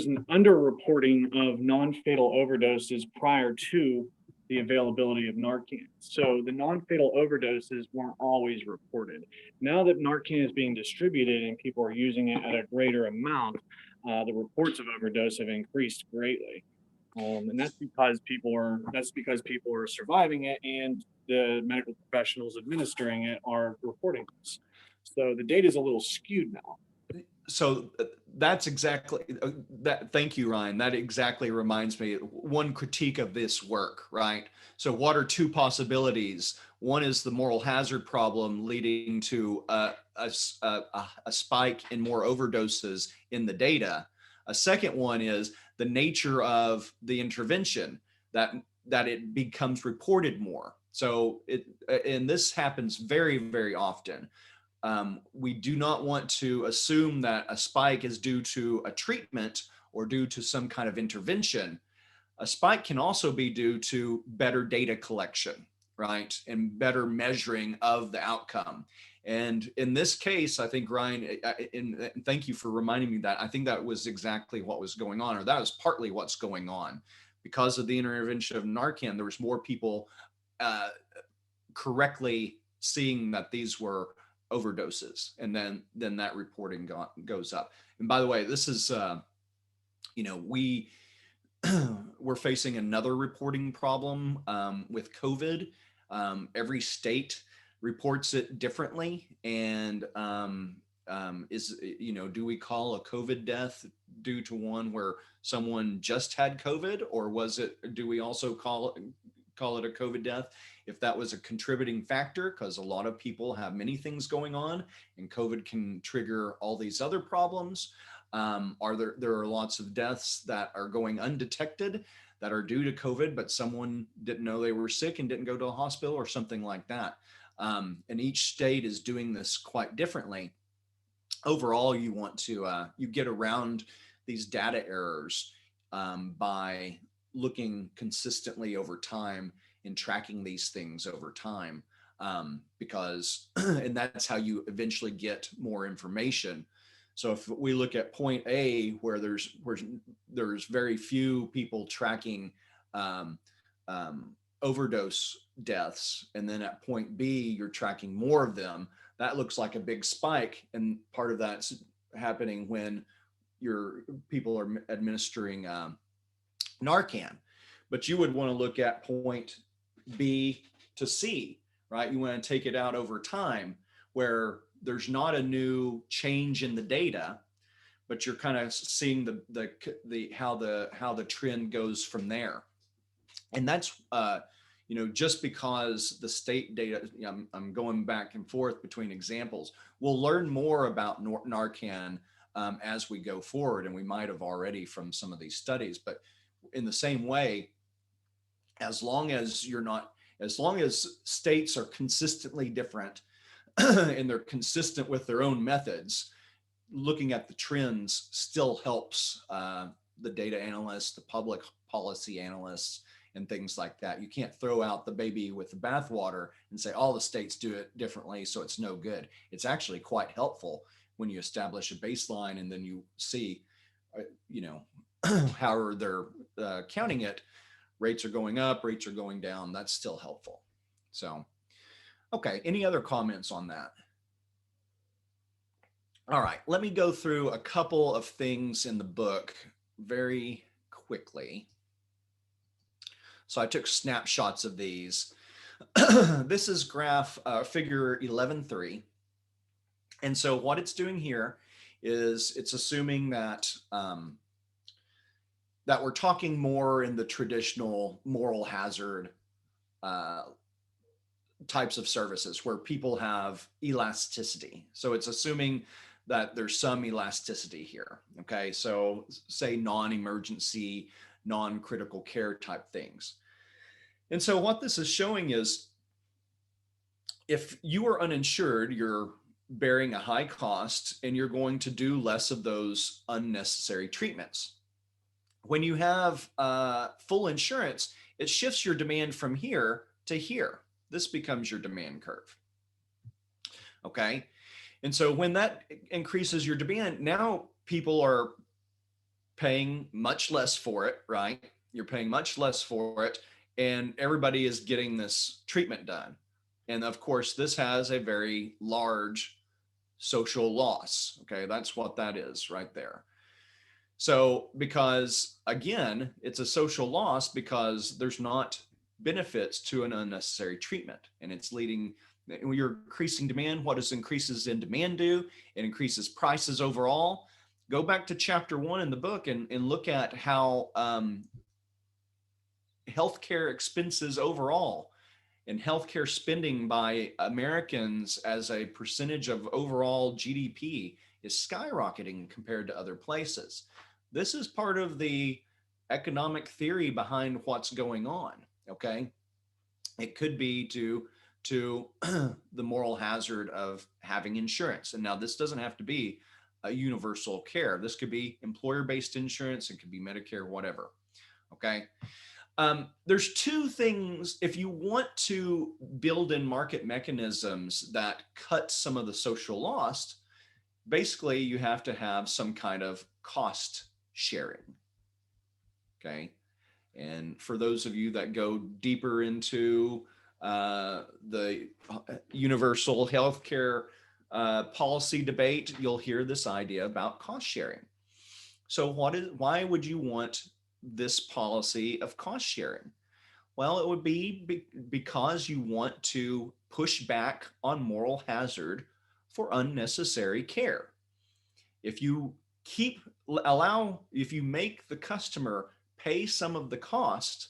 Speaker 3: an underreporting of non-fatal overdoses prior to the availability of Narcan. So the non-fatal overdoses weren't always reported. Now that Narcan is being distributed and people are using it at a greater amount, the reports of overdose have increased greatly. And that's because people are surviving it, and the medical professionals administering it are reporting this. So the data is a little skewed now.
Speaker 1: So that's exactly that. Thank you, Ryan. That exactly reminds me one critique of this work, right? So what are two possibilities? One is the moral hazard problem leading to a spike in more overdoses in the data. A second one is the nature of the intervention, that it becomes reported more. So and this happens very, very often. We do not want to assume that a spike is due to a treatment or due to some kind of intervention. A spike can also be due to better data collection, right? And better measuring of the outcome. And in this case, I think, Ryan, and thank you for reminding me that, I think that was exactly what was going on, or that was partly what's going on. Because of the intervention of Narcan, there was more people correctly seeing that these were overdoses, and then that reporting goes up. And by the way, this is we're facing another reporting problem with COVID. Every state reports it differently, and do we call a COVID death due to one where someone just had COVID, or do we also call it a COVID death if that was a contributing factor? Because a lot of people have many things going on, and COVID can trigger all these other problems. There are lots of deaths that are going undetected that are due to COVID, but someone didn't know they were sick and didn't go to a hospital or something like that. And each state is doing this quite differently. Overall, you want to you get around these data errors by looking consistently over time and tracking these things over time, because and that's how you eventually get more information. So if we look at point A, where there's very few people tracking overdose deaths, and then at point B you're tracking more of them, that looks like a big spike. And part of that's happening when your people are administering Narcan. But you would want to look at point B to C, right? You want to take it out over time, where there's not a new change in the data, but you're kind of seeing how the trend goes from there. And that's just because the state data, I'm going back and forth between examples. We'll learn more about Narcan as we go forward, and we might have already from some of these studies. But in the same way, as long as states are consistently different and they're consistent with their own methods, looking at the trends still helps the data analysts, the public policy analysts, and things like that. You can't throw out the baby with the bathwater and say all the states do it differently, so it's no good. It's actually quite helpful when you establish a baseline and then you see, however they're counting it, rates are going up, rates are going down. That's still helpful. So, okay, any other comments on that? All right, let me go through a couple of things in the book very quickly. So I took snapshots of these. This is graph figure 11.3. And so what it's doing here is it's assuming that that we're talking more in the traditional moral hazard types of services where people have elasticity. So it's assuming that there's some elasticity here. Okay, so say non-emergency, non-critical care type things. And so what this is showing is if you are uninsured, you're bearing a high cost and you're going to do less of those unnecessary treatments. When you have full insurance, it shifts your demand from here to here. This becomes your demand curve. Okay. And so when that increases your demand, now people are paying much less for it, right? You're paying much less for it. and everybody is getting this treatment done. And of course, this has a very large social loss. Okay, that's what that is right there. So, because again, it's a social loss because there's not benefits to an unnecessary treatment, and it's leading. When you're increasing demand, what does increases in demand do? It increases prices overall. Go back to chapter 1 in the book and look at how healthcare expenses overall and healthcare spending by Americans as a percentage of overall GDP is skyrocketing compared to other places. This is part of the economic theory behind what's going on. Okay, it could be to the moral hazard of having insurance. And now this doesn't have to be a universal care. This could be employer-based insurance. It could be Medicare, whatever. Okay. There's two things. If you want to build in market mechanisms that cut some of the social loss, basically you have to have some kind of cost sharing. Okay. And for those of you that go deeper into the universal healthcare policy debate, you'll hear this idea about cost sharing. So why would you want this policy of cost sharing? Well, it would be because you want to push back on moral hazard for unnecessary care. If you if you make the customer pay some of the cost,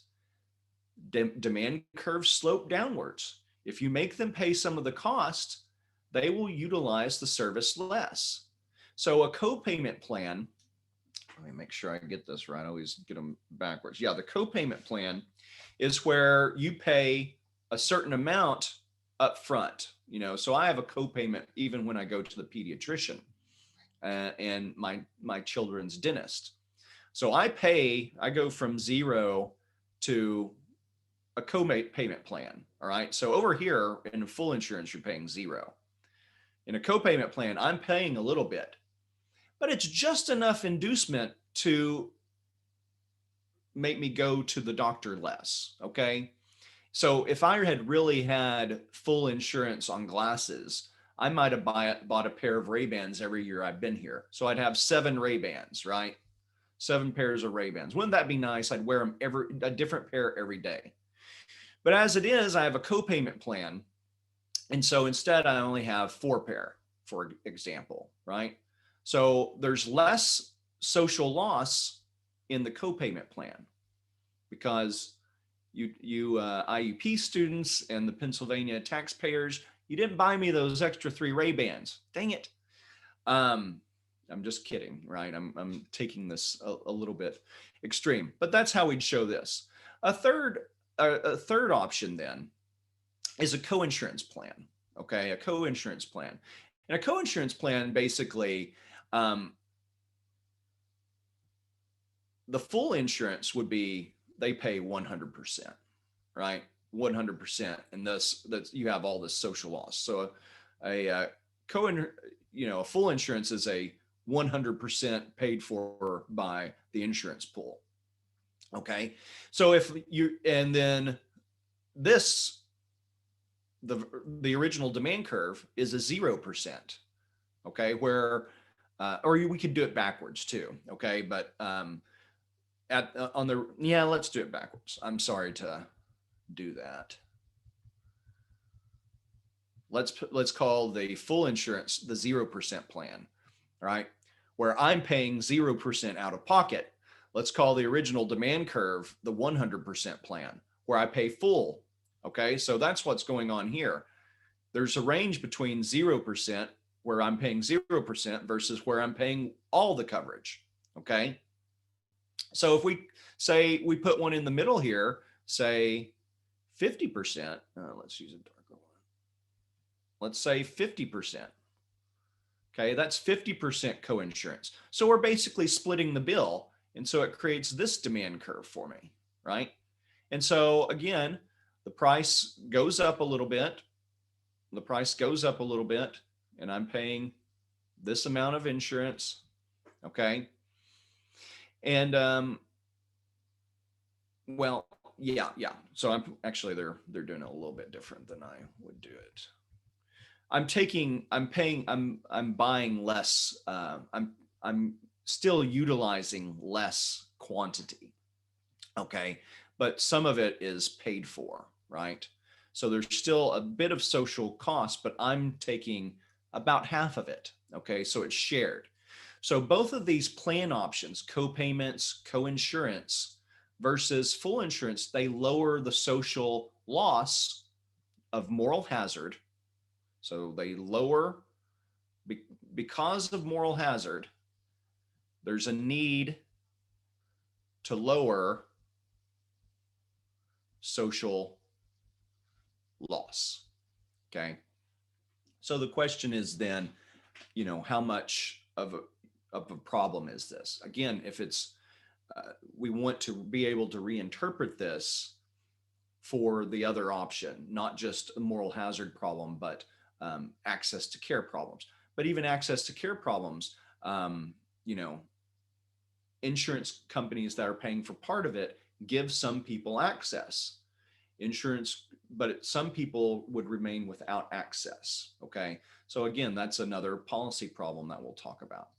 Speaker 1: demand curves slope downwards. If you make them pay some of the cost, they will utilize the service less. So a co-payment plan, let me make sure I get this right. I always get them backwards. Yeah, the co-payment plan is where you pay a certain amount up front. So I have a co-payment even when I go to the pediatrician and my children's dentist. So I go from 0 to a co-payment plan. All right. So over here in full insurance, you're paying 0. In a co-payment plan, I'm paying a little bit, but it's just enough inducement to make me go to the doctor less. Okay. So if I had really had full insurance on glasses, I might have bought a pair of Ray-Bans every year I've been here. So I'd have 7 Ray-Bans, right? 7 pairs of Ray-Bans. Wouldn't that be nice? I'd wear them a different pair every day. But as it is, I have a co-payment plan. And so instead I only have 4 pair, for example, right? So there's less social loss in the co-payment plan because you IUP students and the Pennsylvania taxpayers, you didn't buy me those extra 3 Ray-Bans. Dang it. I'm just kidding, right? I'm taking this a little bit extreme, but that's how we'd show this. A third option then is a co-insurance plan. Okay, a co-insurance plan. And a co-insurance plan basically, the full insurance would be they pay 100%, right? 100%, and thus that you have all this social loss. So a full insurance is a 100% paid for by the insurance pool. Okay, so and then this, the original demand curve is a 0%. Okay, where we could do it backwards too. Okay, but let's do it backwards. I'm sorry to do that. Let's call the full insurance the 0% plan, right? Where I'm paying 0% out of pocket. Let's call the original demand curve the 100% plan, where I pay full. Okay, so that's what's going on here. There's a range between 0%, where I'm paying 0%, versus where I'm paying all the coverage. Okay, so if we say we put one in the middle here, say 50%, let's use a darker one. Let's say 50%. Okay, that's 50% co-insurance. So we're basically splitting the bill. And so it creates this demand curve for me, right? And so again, the price goes up a little bit. The price goes up a little bit, and I'm paying this amount of insurance. Okay. And Yeah. So I'm actually they're doing it a little bit different than I would do it. I'm buying less. I'm still utilizing less quantity. Okay, but some of it is paid for, right? So there's still a bit of social cost, but I'm taking about half of it. Okay, so it's shared. So both of these plan options, co-payments, co-insurance versus full insurance, they lower the social loss of moral hazard. So they lower because of moral hazard, there's a need to lower social loss. Okay. So the question is then, how much of a problem is this? Again, if it's, we want to be able to reinterpret this for the other option, not just a moral hazard problem, but access to care problems. But even access to care problems, um, you know, insurance companies that are paying for part of it give some people access. Insurance, but some people would remain without access. Okay. So again, that's another policy problem that we'll talk about.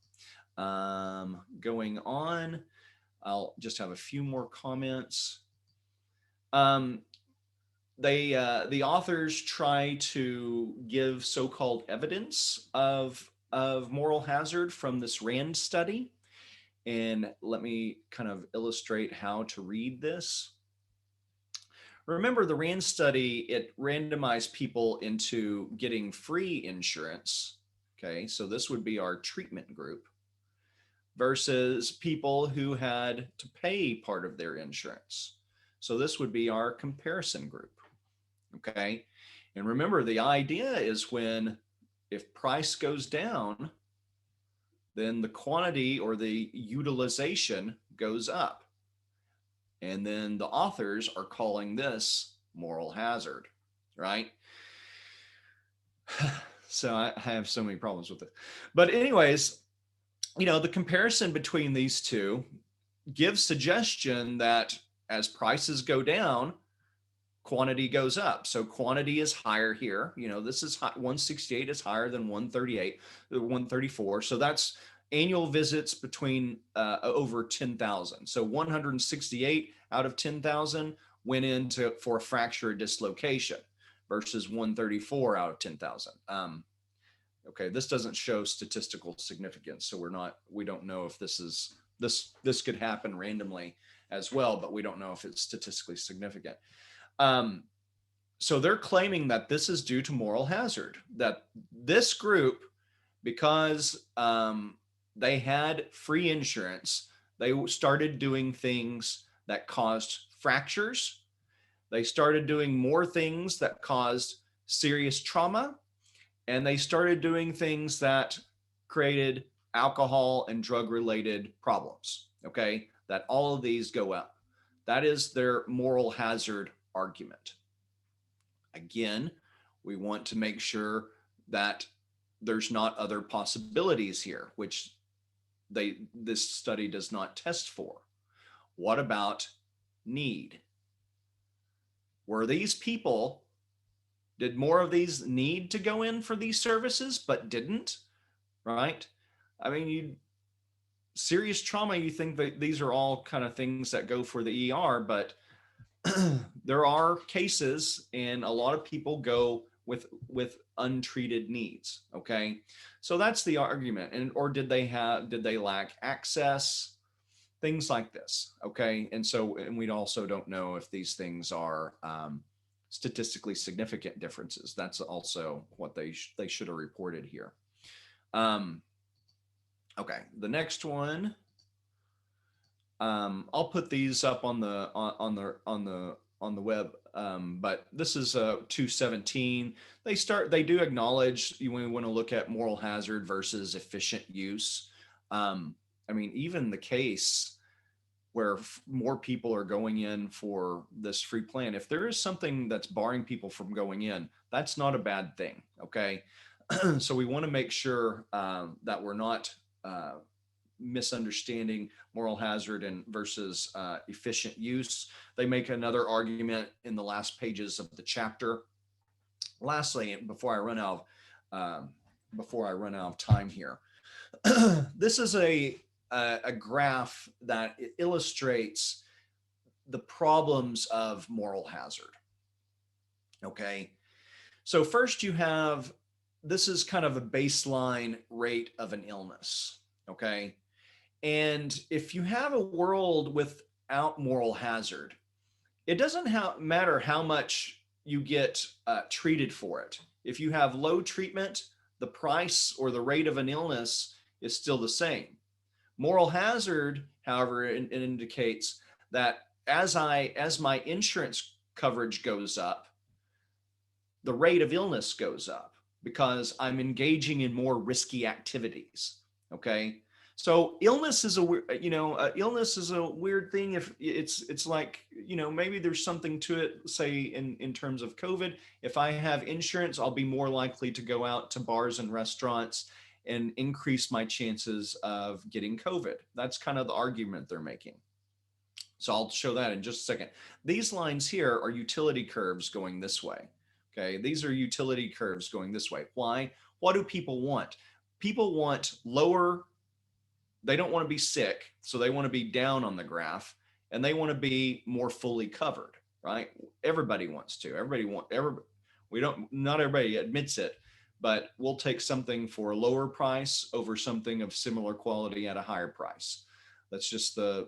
Speaker 1: Going on, I'll just have a few more comments. Um, the authors try to give so-called evidence of moral hazard from this Rand study. And let me kind of illustrate how to read this. Remember the Rand study, it randomized people into getting free insurance. Okay, so this would be our treatment group versus people who had to pay part of their insurance. So this would be our comparison group. Okay, and remember the idea is if price goes down, then the quantity or the utilization goes up. And then the authors are calling this moral hazard, right? So I have so many problems with it. But anyways, the comparison between these two gives suggestion that as prices go down, quantity goes up. So quantity is higher here. This is 168 is higher than 138, 134. So that's annual visits between over 10,000. So 168 out of 10,000 went into for a fracture or dislocation versus 134 out of 10,000. Okay, this doesn't show statistical significance, so we don't know if this could happen randomly as well, but we don't know if it's statistically significant. So they're claiming that this is due to moral hazard, that this group, because they had free insurance, they started doing things that caused fractures. They started doing more things that caused serious trauma. And they started doing things that created alcohol and drug related problems. Okay. That all of these go up. That is their moral hazard argument. Again, we want to make sure that there's not other possibilities here, which this study does not test for. What about need? Were these people, did more of these need to go in for these services but didn't? Right? I mean, serious trauma, you think that these are all kind of things that go for the ER, but there are cases and a lot of people go with untreated needs. Okay, so that's the argument. Or did they lack access, things like this? Okay, and we also don't know if these things are statistically significant differences. That's also what they should have reported here. Okay, the next one. I'll put these up on the web, but this is 217. They do acknowledge when we want to look at moral hazard versus efficient use. I mean, even the case where more people are going in for this free plan, if there is something that's barring people from going in, that's not a bad thing. Okay, so we want to make sure that we're not misunderstanding moral hazard and versus efficient use. They make another argument in the last pages of the chapter. Lastly, before I run out of time here, this is a graph that illustrates the problems of moral hazard. Okay, so first you have, this is kind of a baseline rate of an illness. Okay, and if you have a world without moral hazard, it doesn't matter how much you get treated for it. If you have low treatment, the price or the rate of an illness is still the same. Moral hazard, however, it indicates that as my insurance coverage goes up, the rate of illness goes up because I'm engaging in more risky activities. Okay, so illness is illness is a weird thing. If it's like, maybe there's something to it. Say in terms of COVID, if I have insurance, I'll be more likely to go out to bars and restaurants and increase my chances of getting COVID. That's kind of the argument they're making. So I'll show that in just a second. These lines here are utility curves going this way. Okay, these are utility curves going this way. Why? What do people want? People want lower, they don't want to be sick, so they want to be down on the graph, and they want to be more fully covered, right? Everybody wants to. Not everybody admits it, but we'll take something for a lower price over something of similar quality at a higher price. That's the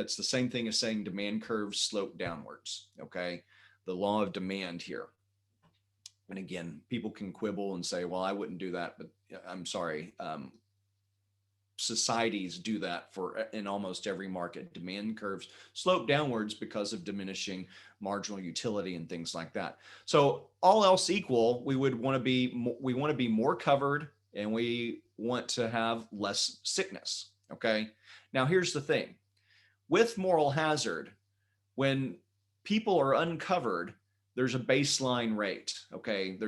Speaker 1: same thing as saying demand curves slope downwards. Okay, the law of demand here. And again, people can quibble and say, well, I wouldn't do that, but I'm sorry. Societies do that in almost every market. Demand curves slope downwards because of diminishing marginal utility and things like that. So all else equal, we want to be more covered, and we want to have less sickness. Okay. Now here's the thing with moral hazard, when people are uncovered, there's a baseline rate. Okay.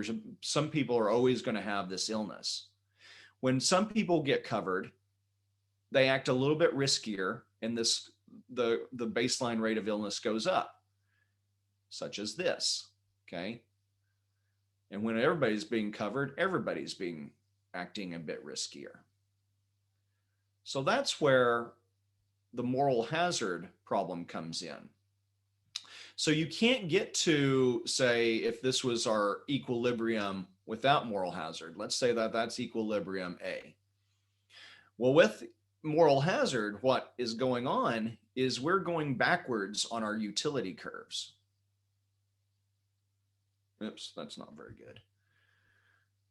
Speaker 1: Some people are always going to have this illness. When some people get covered, they act a little bit riskier, and the baseline rate of illness goes up, such as this. Okay. And when everybody's being covered, everybody's acting a bit riskier. So that's where the moral hazard problem comes in. So you can't get to, say, if this was our equilibrium without moral hazard, let's say that that's equilibrium A. Well, with moral hazard, what is going on is we're going backwards on our utility curves. Oops, that's not very good.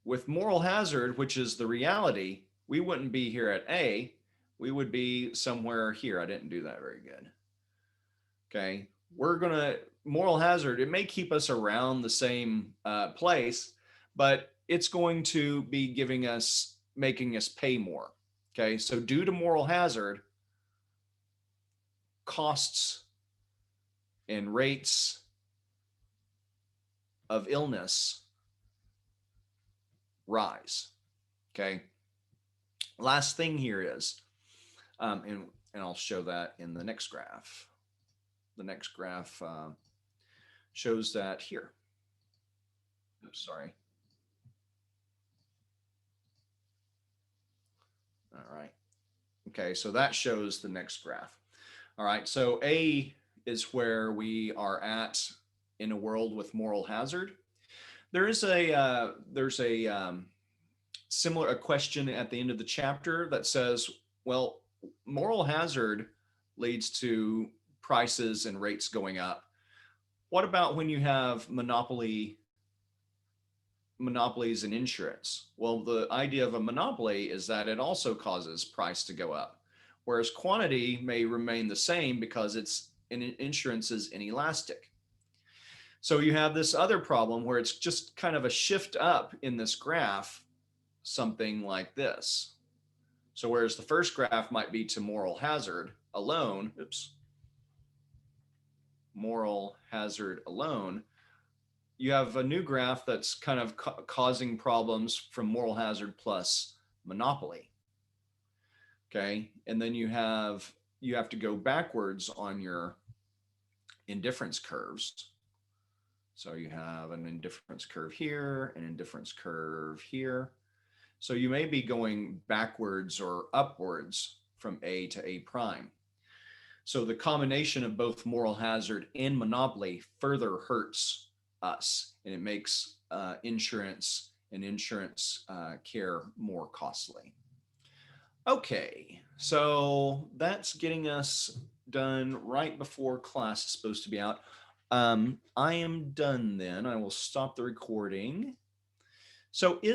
Speaker 1: With moral hazard, which is the reality, we wouldn't be here at A, we would be somewhere here. I didn't do that very good. Okay, moral hazard, it may keep us around the same place, but it's going to be making us pay more. Okay, so due to moral hazard, costs and rates of illness rise. Okay, last thing here is, and I'll show that in the next graph. The next graph shows that here. Oops, sorry. All right. Okay, so that shows the next graph. All right, so A is where we are at in a world with moral hazard. There's a similar question at the end of the chapter that says, well, moral hazard leads to prices and rates going up. What about when you have monopolies in insurance? Well, the idea of a monopoly is that it also causes price to go up, whereas quantity may remain the same because insurance is inelastic. So you have this other problem where it's just kind of a shift up in this graph, something like this. So whereas the first graph might be to moral hazard alone, moral hazard alone, you have a new graph that's kind of causing problems from moral hazard plus monopoly. Okay. And then you have to go backwards on your indifference curves. So you have an indifference curve here, an indifference curve here. So you may be going backwards or upwards from A to A prime. So the combination of both moral hazard and monopoly further hurts us, and it makes insurance and insurance care more costly. Okay, so that's getting us done right before class is supposed to be out. I am done then. I will stop the recording. So